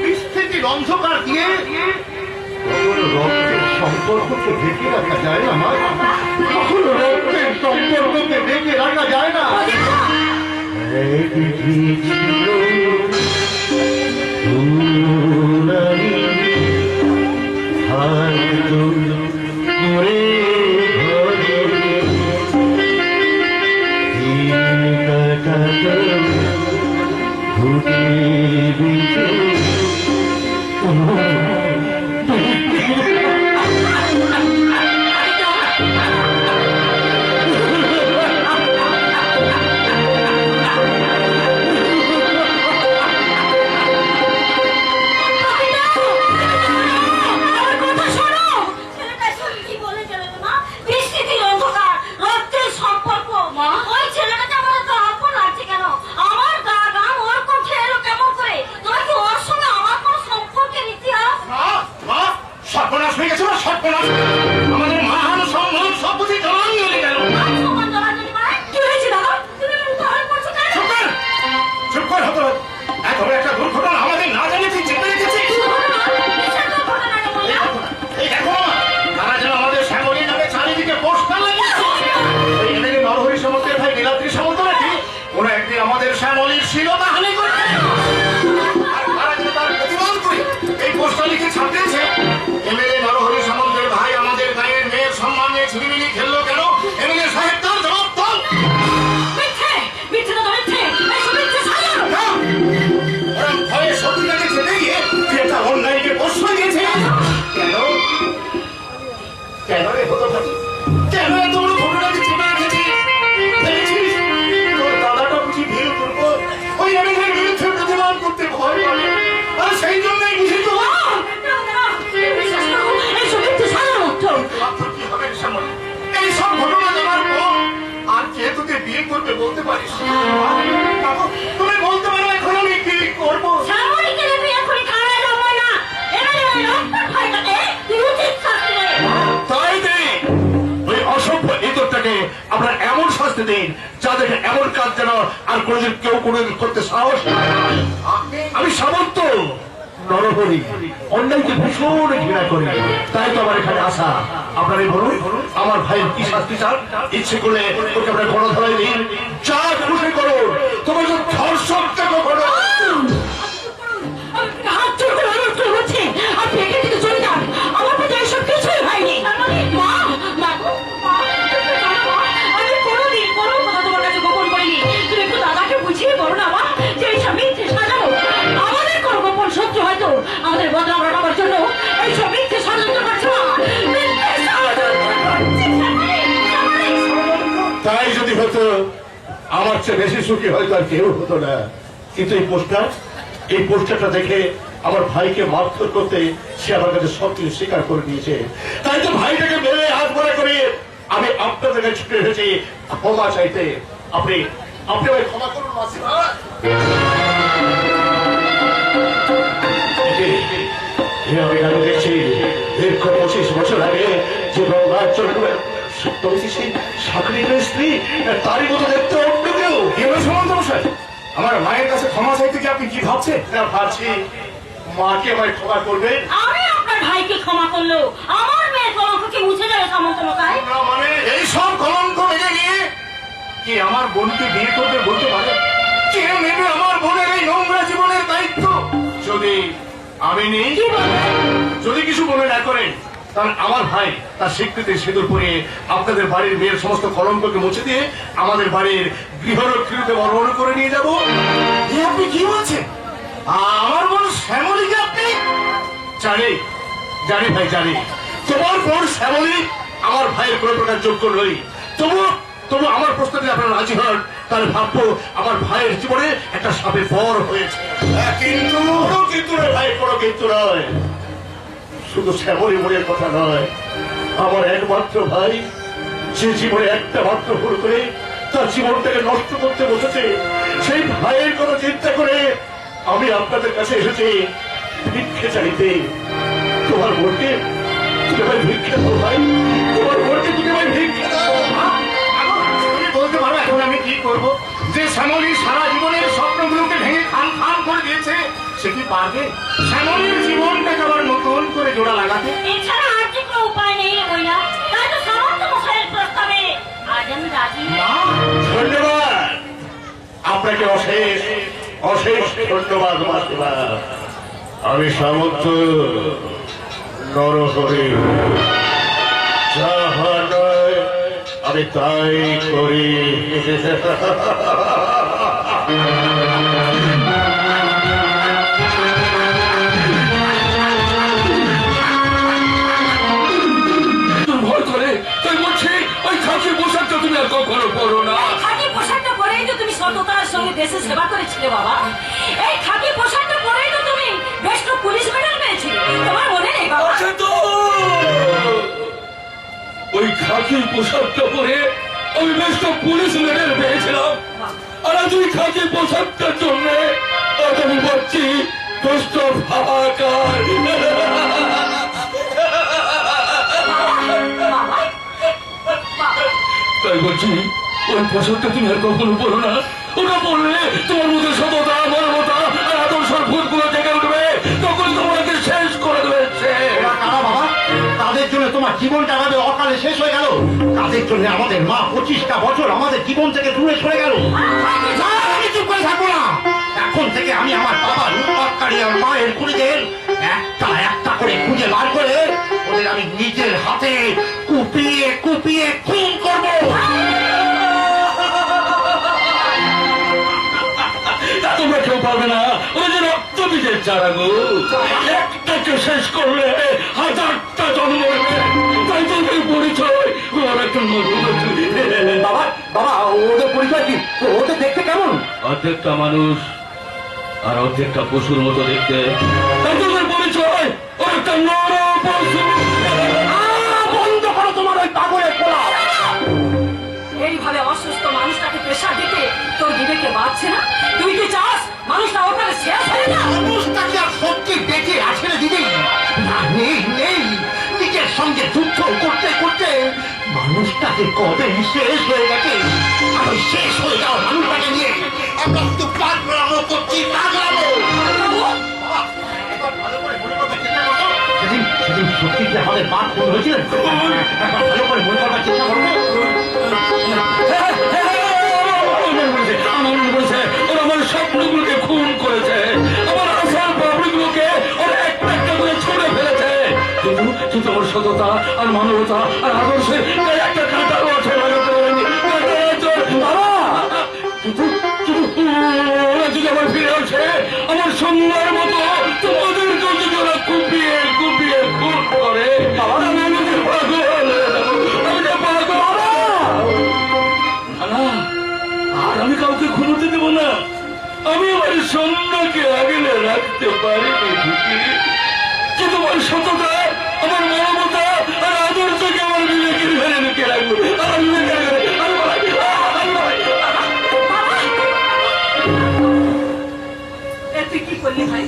পৃথিবীর অন্ধকার দিয়ে কখনো রক্তের সম্পর্ককে ঢেকে রাখা যায় না মা। কখনো রক্তের সম্পর্ককে ঢেকে রাখা যায় না। এই পৃথিবী ছিল সোনালি, হয়তো করে ঘরে দিন কাটাতো ঘুটে বিছে। বলতে পারিস? তুমি বলতে পারো এখন আমি কি করবো? শ্যামলীকে তুই এখনই থানায় যাবো না। এবারে ওই রক্ত ভাইটাকে তুই উচিত শাস্তি দে। তাই দিন, ওই অসভ্য ইঁদুরটাকে আপনারা এমন শাস্তি দিন যা দেখে এমন কাজ যেন আর কোনোদিন কেউ কোনোদিন করতে সাহস না পায়। আমি সামন্ত নরহরি, অন্যায়কে ভীষণ ঘৃণা করি, তাই তো আমার এখানে আসা। আপনারাই বলুন আমার ভাইয়ের কি শাস্তি চান? ইচ্ছে করলে ওকে আপনার গণধরাই দিন, যা খুশি করুন, তোমার তো ধর্ষণ থেকে করো। হাত জোর করে অনুরোধ করে বলছি, আপনি এখান থেকে চলে যান। আমার প্রতি এইসব কিছুই হয়নি। মা, মা গো, মা, তুমি জানো মা, আমি কোনোদিন কোনো কথা তোমার কাছে গোপন করিনি। তুমি একটু দাদাকে বুঝিয়ে বলো না মা, যে এইসব মিথ্যে সাজানো। আমাদের কোনো গোপন শত্রু হয়তো আমাদের বদনাম রটাবার জন্য এইসব মিথ্যে ষড়যন্ত্র করছে মা। মিথ্যে ষড়যন্ত্র করছে শ্যামলী। তাই যদি হতো আমার চেয়ে বেশি সুখী হয়তো আর কেউ হতো না। কিন্তু এই পোস্টারটা দেখে আমার ভাইকে মারধর করতে সে আমার কাছে সব কিছু স্বীকার করে দিয়েছে। তাই তো ভাইটাকে মেরে হাত মনে করে আমি আপনাদের কাছে ছুটে এসেছি ক্ষমা চাইতে। আপনি আমায় ক্ষমা করুন মাসিমা। আমি কেন দেখছি দীর্ঘ 25 বছর আগে যে গঙ্গার জন্য সাকরির স্ত্রী, তারই মতো দেখতে অন্য কেউ। সুমন্ত মশাই, আমার মায়ের কাছে ক্ষমা চাইতে কি আপনি কি ভাবছেন? ভাবছি মাকে আমায় ক্ষমা করবে। আমি আপনার ভাইকে ক্ষমা করলো, আমার মেয়ের কলঙ্ককে মুছে যাবে সামন্ত মশাই। না মানে এই সব কলঙ্ক মেনে নিয়ে কি আমার বোনকে বিয়ে করবে বলতে পারে? কে নেবে আমার বোনের এই নোংরা জীবনের দায়িত্ব? যদি আমি নেই, যদি কিছু মনে না করেন, তাহলে আমার ভাই তার স্বীকৃতি সিঁদুর পরিয়ে আপনাদের বাড়ির মেয়ের সমস্ত কলঙ্ককে মুছে দিয়ে আমাদের বাড়ির গৃহরক্ষীতে বর্ণন করে নিয়ে যাবো। আপনি কি বলছেন? আমার বোন শ্যামলীকে আপনি? জানি ভাই জানি, তোমার বোন শ্যামলী আমার ভাইয়ের কোনো প্রকার যোগ্য নই। তবু আমার প্রস্তাবে আপনারা রাজি হন, তাহলে ভাববো আমার ভাইয়ের জীবনে একটা সাপে বর হয়েছে। কিন্তু নয় ভাই, কোনো কিন্তু নয়। শুধু শ্যামলী মনের কথা নয়, আমার একমাত্র ভাই যে জীবনে একটা মাত্র ভুল করে তার জীবনটাকে নষ্ট করতে বসেছে, সেই ভাইয়ের কথা চিন্তা করে আমি আপনাদের কাছে এসেছি ভিক্ষে চাইতে। তোমার বোনকে তুমি ভাই ভিক্ষে দাও ভাই, তোমার বোনকে তুমি ভাই ভিক্ষে দাও। তুমি বলতে পারো এখন আমি কি করবো? যে শ্যামলী সারা জীবনের স্বপ্নগুলোকে ভেঙে খান খান করে দিয়েছে, সে কি পারবে শ্যামলীর জীবনটাকে আবার নতুন করে জোড়া লাগাতে? এছাড়া আর যে কোনো উপায় নেই রে বইয়া। তাই তো সামন্ত মশাইয়ের প্রস্তাবে আজ আমি রাজি। ধন্যবাদ আপনাকে, অশেষ অশেষ ধন্যবাদ মাসিমা। আমি সামন্ত নরহরি, যাহা নয় আমি তাই করি। ভয় করে তাই বলছি ওই খাকি পোশাকটা তুমি আর কখনো পরো না। এই খাকি পোশাকটা পরেই তো তুমি সততার সঙ্গে দেশের সেবা করেছিলে বাবা। এই খাকি পোশাকটা পরেই তো তুমি বেস্ট পুলিশ মেডেল পেয়েছিলে। তোমার মনে নেই বাবা? আছে তো, ওই খাকি পোশাকটা পরে আমি বেস্ট পুলিশ মেডেল পেয়েছিলাম। আর আজ ওই খাকি পোশাকটার জন্য আজ আমি পাচ্ছি বেস্ট হাহাকার। তাই বলছি ওই পোশাকটা তুমি আর কখনো পড়ো না। ওটা পড়লে তোমার মধ্যে সততা, মানবতা আর আদর্শের ভূতগুলো জেগে উঠবে, তখন তোমাকে শেষ করে দেবে। কারা বাবা? তাদের জন্য তোমার জীবনটা আমাদের অকালে শেষ হয়ে গেল। তাদের জন্য আমাদের মা 25টা বছর আমাদের জীবন থেকে দূরে সরে গেল। আমি চুপ করে থাকবো না। এখন থেকে আমি আমার বাবার উৎপাতকারী আর মায়ের খুনিদের একটা একটা করে খুঁজে বার করে ওদের আমি নিজের হাতে কুপিয়ে কুপিয়ে খুন করবো। তোমরা কেউ পারবে না, ওরা যে রক্ত বীজের চারা গো। একটাকে শেষ করলে হাজারটা জন্ম নেবে। তাই তো ওদের পরিচয় ওর একটা নতুন। বাবা বাবা ওদের পরিচয় কি? ওদের দেখতে কেমন? অর্ধেকটা মানুষ আর অর্ধেকটা পশুর মতো দেখতে। তাই তো ওদের পরিচয় ও একটা নর পশু। বন্ধ করো তোমার ওই পাগলের পোলা। এইভাবে অসুস্থ মানুষটাকে প্রেশার দিতে তোর বিবেকে বাড়ছে না? তুই কি চাস মানুষটা ওখানে শেষ হয়ে যা? মানুষটাকে আর সত্যি বেঁচে আছে না দিদি? না, নেই নেই। নিজের সঙ্গে যুদ্ধ করতে করতে মানুষটাকে কবে শেষ হয়ে গেছে। আর ওই শেষ হয়ে যাওয়া মানুষটাকে নিয়ে আমরা শুধু পাগলামো করছি, পাগলামো। সেদিন সেদিন সত্যি কি আমাদের পাঠ ভুল হয়েছিল? একবার ভালো করে মনে করবার চেষ্টা করবো। আমার মনে বলছে ওরা আমার স্বপ্নগুলোকে খুন করেছে, আমার আশার পাপড়িগুলোকে ওরা একটা একটা করে ছুঁড়ে ফেলেছে। কিন্তু কিন্তু আমার সততা আর মানবতা আর আদর্শে একটা কাঁটা ওঠে লাগাতে পারেনি। ওরা যদি আবার ফিরে আসে আমার সন্ধ্যার মতো তোমাদেরকেও যদি ওরা কুপিয়ে কুপিয়ে খুন করে, আমি যে পাগল, আমি যে পাগল। না, আর আমি কাউকে ঘুমোতে দেবো না। আমি আমার সন্ধ্যাকে আগলে রাখতে পারিনি ঢুকি, কিন্তু আমার সততা, আমার মমতা আর আদর্শকে আমার বিবেকের ঘরে ঢুকে রাখবো। আমার বিবেকের ঘরে তুই কি করলি ভাই?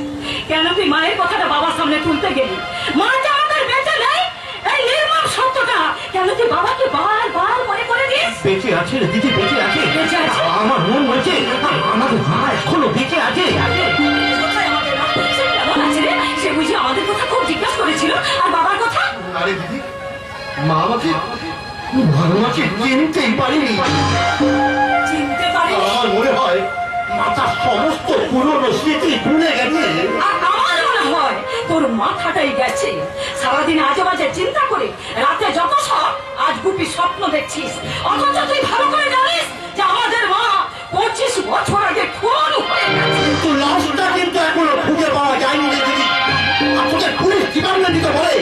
কেন তুই মায়ের কথাটা বাবার সামনে তুলতে গেলি? মা যে আমাদের বেঁচে নেই, এই নির্মম সত্যটা কেন তুই বাবাকে বারবার মনে করে দিস? বেঁচে আছে রে দিদি, বেঁচে আছে। বেঁচে আছে? আমার মন বলছে আমাদের মা এখনো বেঁচে আছে। কোথায় আমাদের মা? সে কেমন আছে রে? সে বুঝি আমাদের কথা খুব জিজ্ঞাসা করেছিল, আর বাবার কথা? আরে দিদি, মা আমাকে চিনতেই পারিনি। চিনতে পারিনি? আমার মনে হয় মাথার সমস্ত পুরনো স্মৃতি ভুলে গেছে। আর আমার মনে হয় তোর মাথাটাই গেছে। সারাদিন আজে বাজে চিন্তা করে রাতে যত সব আজ গুপি স্বপ্ন দেখছিস, অথচ তুই ভালো করে জানিস যে আমাদের মা 25 বছর আগে খুন হয়ে গেছে। কিন্তু লাশটা কিন্তু এখনো খুঁজে পাওয়া যায়নি রে দিদি। আপনাদের পুলিশ ডিপার্টমেন্ট দিতে বলে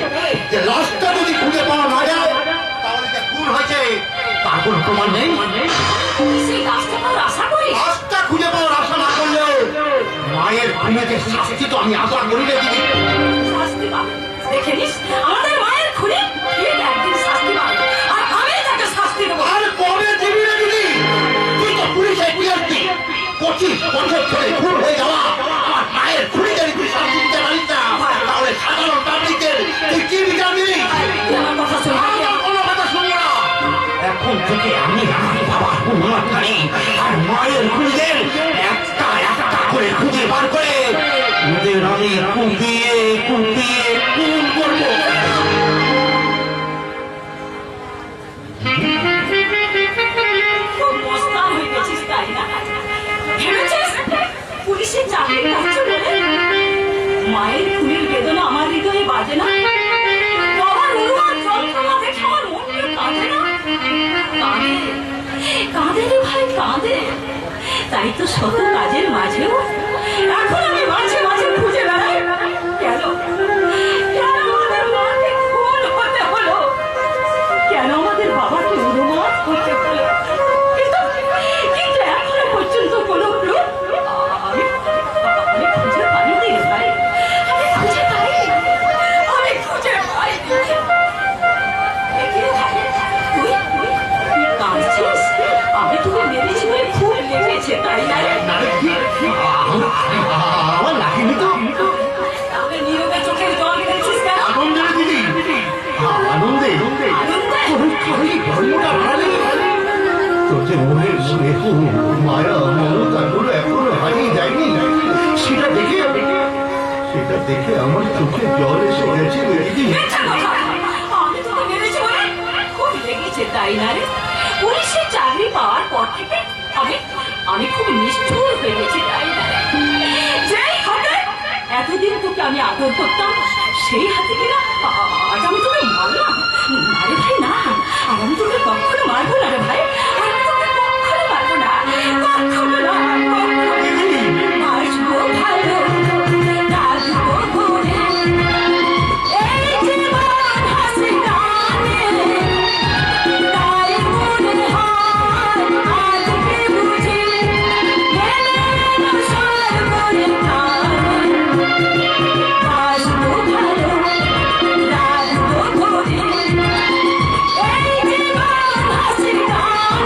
যে লাশটা যদি খুঁজে পাওয়া না যায় তাহলে যে খুন হয়েছে তার কোনো প্রমাণ নেই। তুই সেই লাশটা তোর আশা করিস? লাশটা খুঁজে পাওয়ার আশা না করলেও মায়ের খুনেতে শাস্তি তো আমি আশা করি রে দিদি। শাস্তি পাবে দেখে নিস, আমাদের মায়ের খুনি ঠিক একদিন শাস্তি পাবে, আর আমি তাকে শাস্তি দেবো। আর কবে দিবি রে দিদি? তুই তো পুলিশে পিয়ারছি। 25 বছর ধরে খুন হয়ে যাওয়া আমার মায়ের খুনিদের তুই শাস্তি দিতে পারিস না, তাহলে সাধারণ পাবলিকের তুই কি বিচার দিবি? তুই আমার কথা শুনবি? আমার কোনো কথা শুনবো না। এখন থেকে আমি আমার বাবার গুণমাত্রারি আর মায়ের খুনিদের একটা একটা করে খুঁজে বার করে ওদের আমি কুপিয়ে কুপিয়ে খুন করবো। খুব মস্তান হয়ে গেছিস তাই না? ভেবেছিস পুলিশের চাকরি করছে বলে মায়ের খুনির বেদনা আমার হৃদয়ে বাজে না? বাবার অনুমান যন্ত্রণা দেখে আমার মনটা কাঁদে না? কাঁদে, কাঁদে রে ভাই, কাঁদে। তাই তো শত কাজের মাঝেও এখন আমি মাঝে মাঝে খুঁজে বেড়াই কেন কেন আমাদের মাকে খুন হতে হলো, কেন আমাদের বাবাকে অনুমান করতে হলো। কিন্তু কিন্তু এখনো পর্যন্ত কোনো ক্লু আমি খুঁজে পাইনি রে ভাই, আমি খুঁজে পাইনি, আমি খুঁজে পাইনি। তুই কাঁদছিস? আমি তোকে মেরেছি বলে খুব লেগেছে তাই না? আমার লাগেনি তো। তাহলে নীরবে চোখের জল ফেলছিস কেন? আনন্দে রে দিদি, আনন্দে। আনন্দে? ধর্মটা ভালো। তোর যে মনের স্নেহ মায়া মমতা গুলো এখনো হারিয়ে যায়নি, সেটা দেখে আমার চোখে জল এসে গেছে রে দিদি। মিথ্যা কথা! আমি তোকে মেরেছি বলে খুব লেগেছে তাই না রে? পুলিশের চাকরি পাওয়ার পর থেকে আমি খুব নিষ্ঠুর হয়ে গেছি তাই না রে? যেই হাতে এতদিন তোকে আমি আদর করতাম সেই হাতে কিনা আজ আমি তোকে মারলাম। না রে ভাই না, আর আমি তোকে কখনো মারবো না রে ভাই, আমি তোকে কখনো মারবো না, কখনো না, কখনো। আসবো ভালো, রাখবো ঘুরে, এই জীবন হাসি গানে, তাই মনে হয় আজকে বুঝি গেলে না সার করে টানে। আসবো ভালো, রাখবো ঘুরে, এই জীবন হাসি গানে,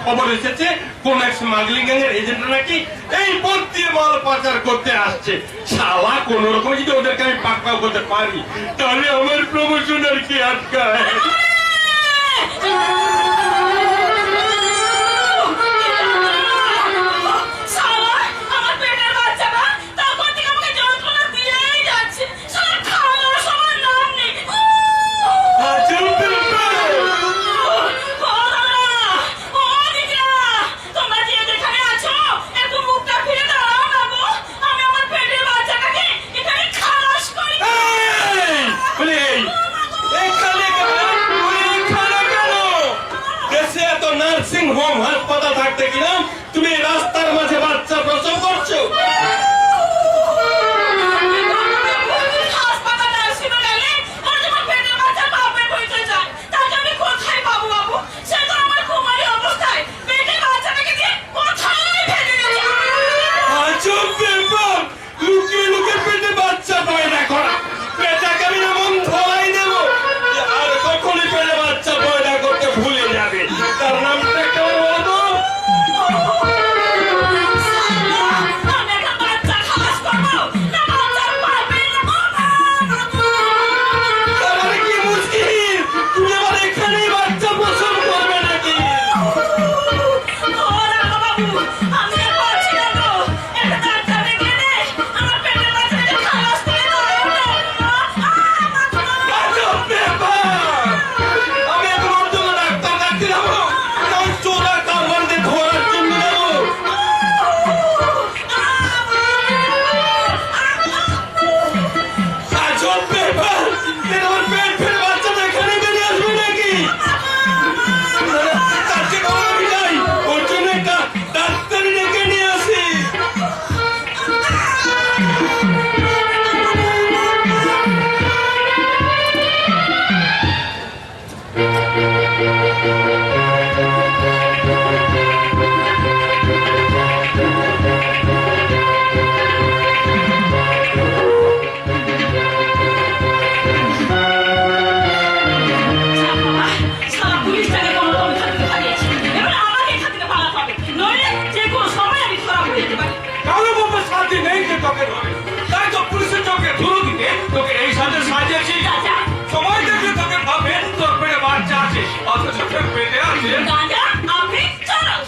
খবর এসেছে কোন এক স্মাগলিং গ্যাংয়ের এজেন্ট নাকি এই পথ দিয়ে মাল পাচার করতে আসছে। শালা কোন রকম যদি ওদেরকে আমি পাকপাক করতে পারি তাহলে আমার প্রমোশন আর কি আটকায়। শালা, আমার পেটের বাচ্চাটা তখন থেকে আমাকে যন্ত্রণা দিয়েই যাচ্ছে। শালা খাওয়ার সময় নাম নেই। আজব ব্যাপার। ও দাদা, ও দিদিরা, তোমরা যে যেখানে আছো একটু মুখটা ফিরে দাঁড়াও না গো। আমি আমার পেটের বাচ্চাটাকে এখানে খালাস করি। এই, বলে এই, এখানে কেন? বলে এখানে কেন? দেশে এত নার্সিং হোম হাসপাতাল থাকতে কিনা তুমি রাস্তার মাঝে বাচ্চা প্রসব করছো? হাসপাতাল নার্সিংহোমে গেলে ওর যখন পেটের বাচ্চা বাপের পরিচয় যায়, তাকে আমি কোথায় পাবো বাবু? সে তো আমার কুমারী অবস্থায় পেটের বাচ্চাটাকে দিয়ে কোথায় ফেলে গেছে? আজব ব্যাপার। লুকিয়ে লুকিয়ে পেটে বাচ্চা পয়দা করা। পেটাকে আমি এমন ধরাই দেব যে আর কখনই পেটে বাচ্চা পয়দা করতে ভুলে যাবে। তার নামটা কেমন বলতো? আমি একটা বাচ্চা খালাস করবো না বাচ্চার বাপের কথা? তাহলে কি মুশকিল? তুমি আবার এখানেই বাচ্চা প্রসব করবে নাকি? ও রাঙা বাবু, আমি আর পারছি না গো। একটা ডাক্তার ডেকে এনে আমার পেটের বাচ্চাটাকে খালাস করে দাও না। আজব ব্যাপার। আমি এখন ওর জন্য ডাক্তার ডাকতে যাবো না ওই চোরা কারবারদের ধরার জন্য যাবো? আজব ব্যাপার। এর আমার পেট ফেটে বাচ্চাটা এখানে বেরিয়ে আসবে নাকি? তার চেয়ে বরং আমি যাই, ওর জন্য একটা ডাক্তার ডেকে নিয়ে আসি। সারা পুলিশটাকে কোনো রকম এখান থেকে ভাগিয়েছে। এবার আমাকে এখান থেকে ভাগাতে হবে, নইলে যে কোনো সময় আমি ধরা পড়ে যেতে পারি। কারো বাবা সাথে নেই যে তোকে ধরে, তাই তো পুলিশের চোখে ধুলো দিতে তোকে এই সাথে সাজিয়েছি। চাচা, সবাই দেখলে তোকে ভাবে তোর পেটে বাচ্চা আছে, অথচ তোর পেটে আছে গাঁজা আপনি চালান।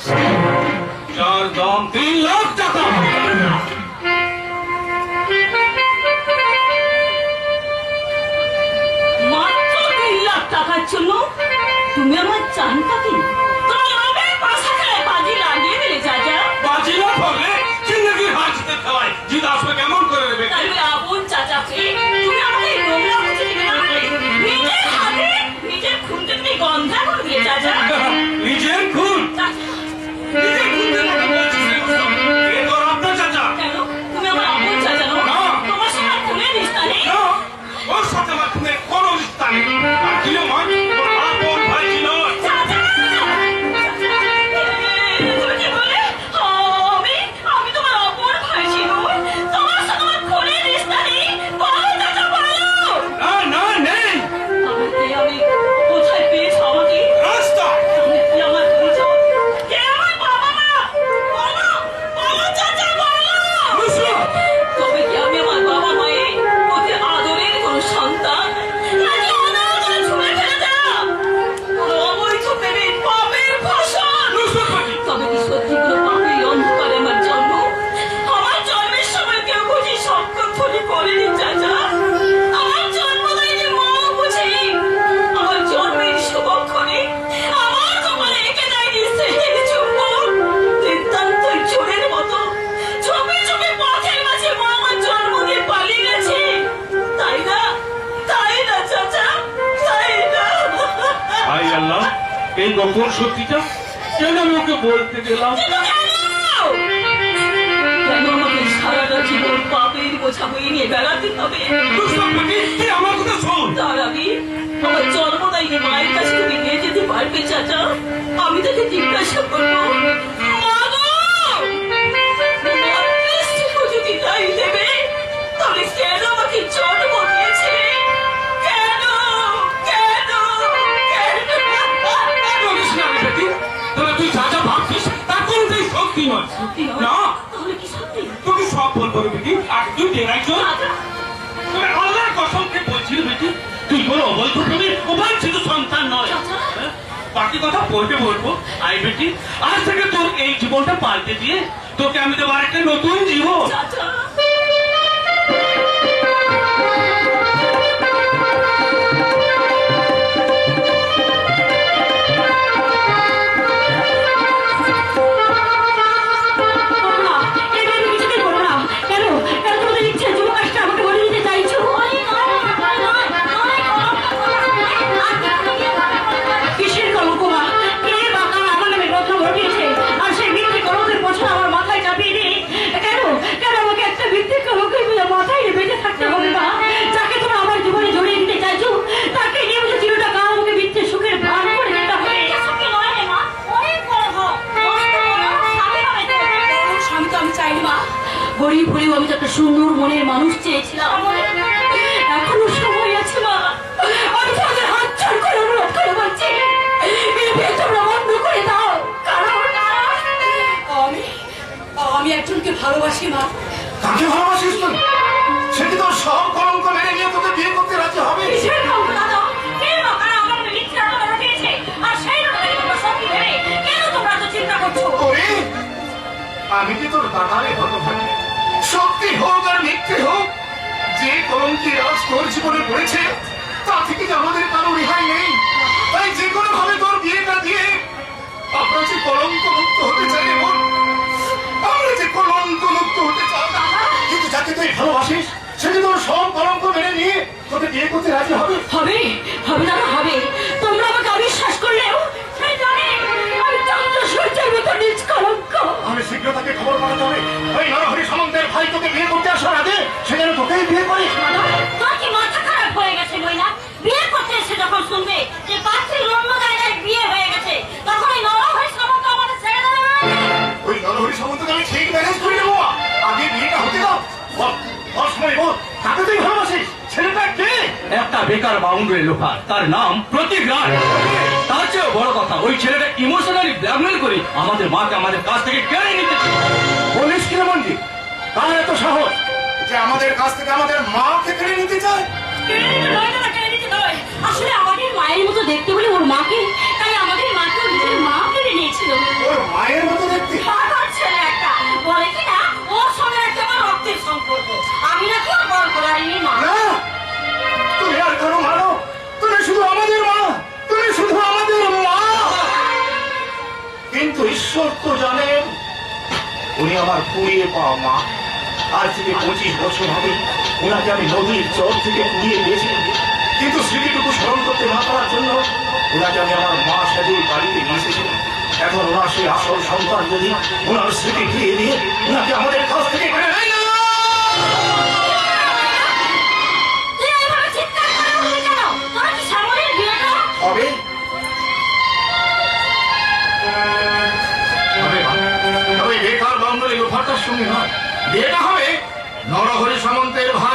যার দাম 3 লাখ টাকা। মাত্র 3 লাখ টাকার জন্য তুমি আমার চানটাকে তোমার লাভের পাশা খেলায় বাজি লাগিয়ে দিলে চাচা। বাজি না পড়লে জিন্দগি হাসতে খেলায় জিত আসবে কেমন করে দেবে? তাই ওই আপন চাচাকে তুমি আমাকে এই নোংরা মুছে দিলে না বলে নিজের হাতে নিজের খুনকে তুমি গন্ধা করে দিলে চাচা। নিজের খুন, চাচা, নিজের খুনের কথা বলছিস এই কথা? এ তোর আপনার চাচা কেন তুমি আমার আপন চাচা নও? না। তোমার সাথে খুনের রিশতা নেই? না, ওর সাথে আমার খুনের কোনো রিশতা নেই। আর কি না মা, তোর আপন ভাই ছিল। চাচা! চাচা! তুমি কি বললে? আমি তোমার অপর ভাই ছিল। তোমার সাথে আমার খুনের রিশতা নেই? বলো চাচা, বলো। না না নেই, আমাকে আমি কোথায় পেয়েছো আমাকে? রাস্তায়। তাহলে কি আমার পরিচয়? কে আমার বাবা মা? বলো, বলো চাচা, বলো। মুসলমান। তবে কি আমি আমার বাবা মায়ের অতি আদরের কোন সন্তান, নাকি অনাদরে ছুঁড়ে ফেলে দেওয়া কোনো অবৈধ প্রেমের পাপের ফসল? মুসলমানি। তবে কি সত্যি কোনো পাপের অন্ধকারে আমার জন্ম? আমার জন্মের সময় কেউ বুঝি শঙ্করধ্বনি করেনি চাচা? আমার জন্মদায়িনী মাও বুঝি আমার জন্মের শুভক্ষণে আমার কপালে এঁকে দেয়নি স্নেহের চুম্বন? নিতান্তই চোরের মতো ঝোপে ঝোপে পথের মাঝে মা আমার জন্ম দিয়ে পালিয়ে গেছে। তাই না? তাই না চাচা? তাই না? হাই আল্লাহ, এই গোপন সত্যিটা কেন আমি ওকে বলতে গেলাম? কিন্তু কেন? কেন আমাকে সারাটা জীবন পাপের বোঝা বয়ে নিয়ে বেড়াতে হবে? মুসলমানি, তুই আমার কথা শোন। তার আগে আমার জন্মদায়ী মায়ের কাছে তুমি নিয়ে যেতে পারবে চাচা? আমি তাকে জিজ্ঞাসা করবো, মা গো, মাতৃস্নেহ যদি তাই দেবে, তাহলে কেন আমাকে জন্ম দিয়েছে? কেন? কেন? কেন? বলিস না রে বেটি, তাহলে তুই যা যা ভাব সত্যি নয়? না তাহলে কি সত্যি? তোকে সব বলবো রে বেটি। আর তুই ডেরাইছো তবে আল্লাহর কসমকে বলছি রে বেটি, তুই কোনো অবৈধ প্রেমীর অবাঞ্ছিত সন্তান নয়। চাচা। হ্যাঁ? বাকি কথা পড়বে বলবো। আই বেটি, আজ থেকে তোর এই জীবনটা পাল্টে দিয়ে তোকে আমি দেবো একটা নতুন জীবন। চাচা। করোনা, এই বাড়ি কিছুতেই করোনা। কেন? কেন তোমাদের ইচ্ছে যুবক আসতে আমাকে বলে দিতে চাইছো? কিসের কলঙ্ক মা? কে বা কার আমার নামে কথা ঘটিয়েছে? আর সেই মিথ্যে কলঙ্কের বোঝা আমার মাথায় চাপিয়ে দিয়ে কেন কেন আমাকে একটা মিথ্যে কলঙ্কের বোঝা মাথায় নিয়ে বেঁচে থাকতে হবে মা? যাকে তোমরা আমার জীবনে জড়িয়ে দিতে চাইছো তাকে নিয়ে বসে চিরটা কাল আমাকে মিথ্যে সুখের ভান করে দিতে হবে। স্বামী তো আমি চাইনি মা, গরিব হলেও আমি তো একটা সুন্দর মনের মানুষ চেয়েছিলাম। এখনো সময় আছে মা, আমি তোমাদের হাত ছাড় করে অনুরোধ করে বলছি এই বিয়ে তোমরা বন্ধ করে দাও। কারণ আমি একজনকে ভালোবাসি মা। কাকে ভালোবাসিস তুই? সেটি তোর সব কলঙ্ক মেনে নিয়ে তোকে বিয়ে করতে রাজি হবে। কিসের কলঙ্ক দাদা? কে বা কারা আমার নামে মিথ্যে আলাদা রটিয়েছে? আর সেই রকমই তোমরা সত্যি ভেবে কেন তোমরা তো চিন্তা করছো? ওরে, আমি কি তোর দাদারে হতো ভাই? সত্যি হোক আর মিথ্যে হোক, যে কলঙ্কের আজ তোর জীবনে পড়েছে তা থেকে যে আমাদের কারো রেহাই নেই। তাই যে কোনো ভাবে তোর বিয়েটা দিয়ে আমরা যে কলঙ্ক মুক্ত হতে চাই রে বোন, আমরা যে কলঙ্ক মুক্ত হতে চাই, কিন্তু যাকে তুই ভালোবাসিস সেটি তোর সব কলঙ্ক মেনে নিয়ে তোকে বিয়ে করতে রাজি হবে। হবে হবে দাদা হবে। তোমরা আমাকে অবিশ্বাস করলেও সেই জানে আমি চন্দ্র সূর্যের মতো নিজ কলঙ্ক। আমি শীঘ্র তাকে খবর পাঠাতে হবে। ওই নরহরি সামন্তের ভাই তোকে বিয়ে করতে আসার আগে সে যেন তোকেই বিয়ে করে। তোর কি মাথা খারাপ হয়ে গেছে মহিলা? বিয়ে করতে এসে যখন শুনবে যে পাত্রীর অন্য জায়গায় বিয়ে হয়ে গেছে তখন এই নরহরি সামন্ত আমাদের ছেড়ে দেবে না? ওই নরহরি সামন্তকে আমি ঠিক ম্যানেজ করে নেবো। আগে বিয়েটা হতে দাও। বল, বল সময় বল, কাকে তুই ভালোবাসিস? ছেলেটা কে? একটা বেকার বাউন্ডারি লোফার, তার নাম প্রতীক রায়। তার চেয়েও বড় কথা, ওই ছেলেটা ইমোশনালি ব্ল্যাকমেল করে আমাদের মাকে আমাদের কাছ থেকে কেড়ে নিতে চায়। বলিস কি মন্দির? তার এত সাহস যে আমাদের কাছ থেকে আমাদের মাকে কেড়ে নিতে চায়? কেড়ে নিতে নয় দাদা, কেড়ে নিতে নয়। আসলে আমাদের মায়ের মতো দেখতে বলে ওর মাকে, তাই আমাদের মাকে ওর নিজের মা কেড়ে নিয়েছিল। ওর মায়ের মতো দেখতে? পাগল ছেলে একটা বলে কি না ওর সঙ্গে নাকি আমার রক্তের সম্পর্ক। আমি নাকি ওর বড় করারিনি মা। না, তুমি আর কারো মানো, তুমি শুধু আমাদের মা, তুমি শুধু আমাদের মা। কিন্তু ঈশ্বর তো জানেন উনি আমার কুড়িয়ে পাওয়া মা। আজ থেকে 25 বছর হবে ওনাকে আমি নদীর জল থেকে কুড়িয়ে দিয়েছি, কিন্তু স্মৃতিটুকু স্মরণ করতে না পারার জন্য ওনাকে আমি আমার মা সাথে বাড়িতে নিয়ে এসেছিলাম। এখন ওনার সেই আসল সন্তান যদি ওনার স্মৃতি ফিরিয়ে দিয়ে ওনাকে আমাদের কাছ থেকে কেড়ে নেয় না। তুই এইভাবে চিৎকার করে উঠলি কেন? তোরা কি সামনের বিয়েটা? হবে তবে বেকার বাউন্ডারি লোফারটার সঙ্গে নয়, বিয়েটা হবে নরহরি সামন্তের ভাই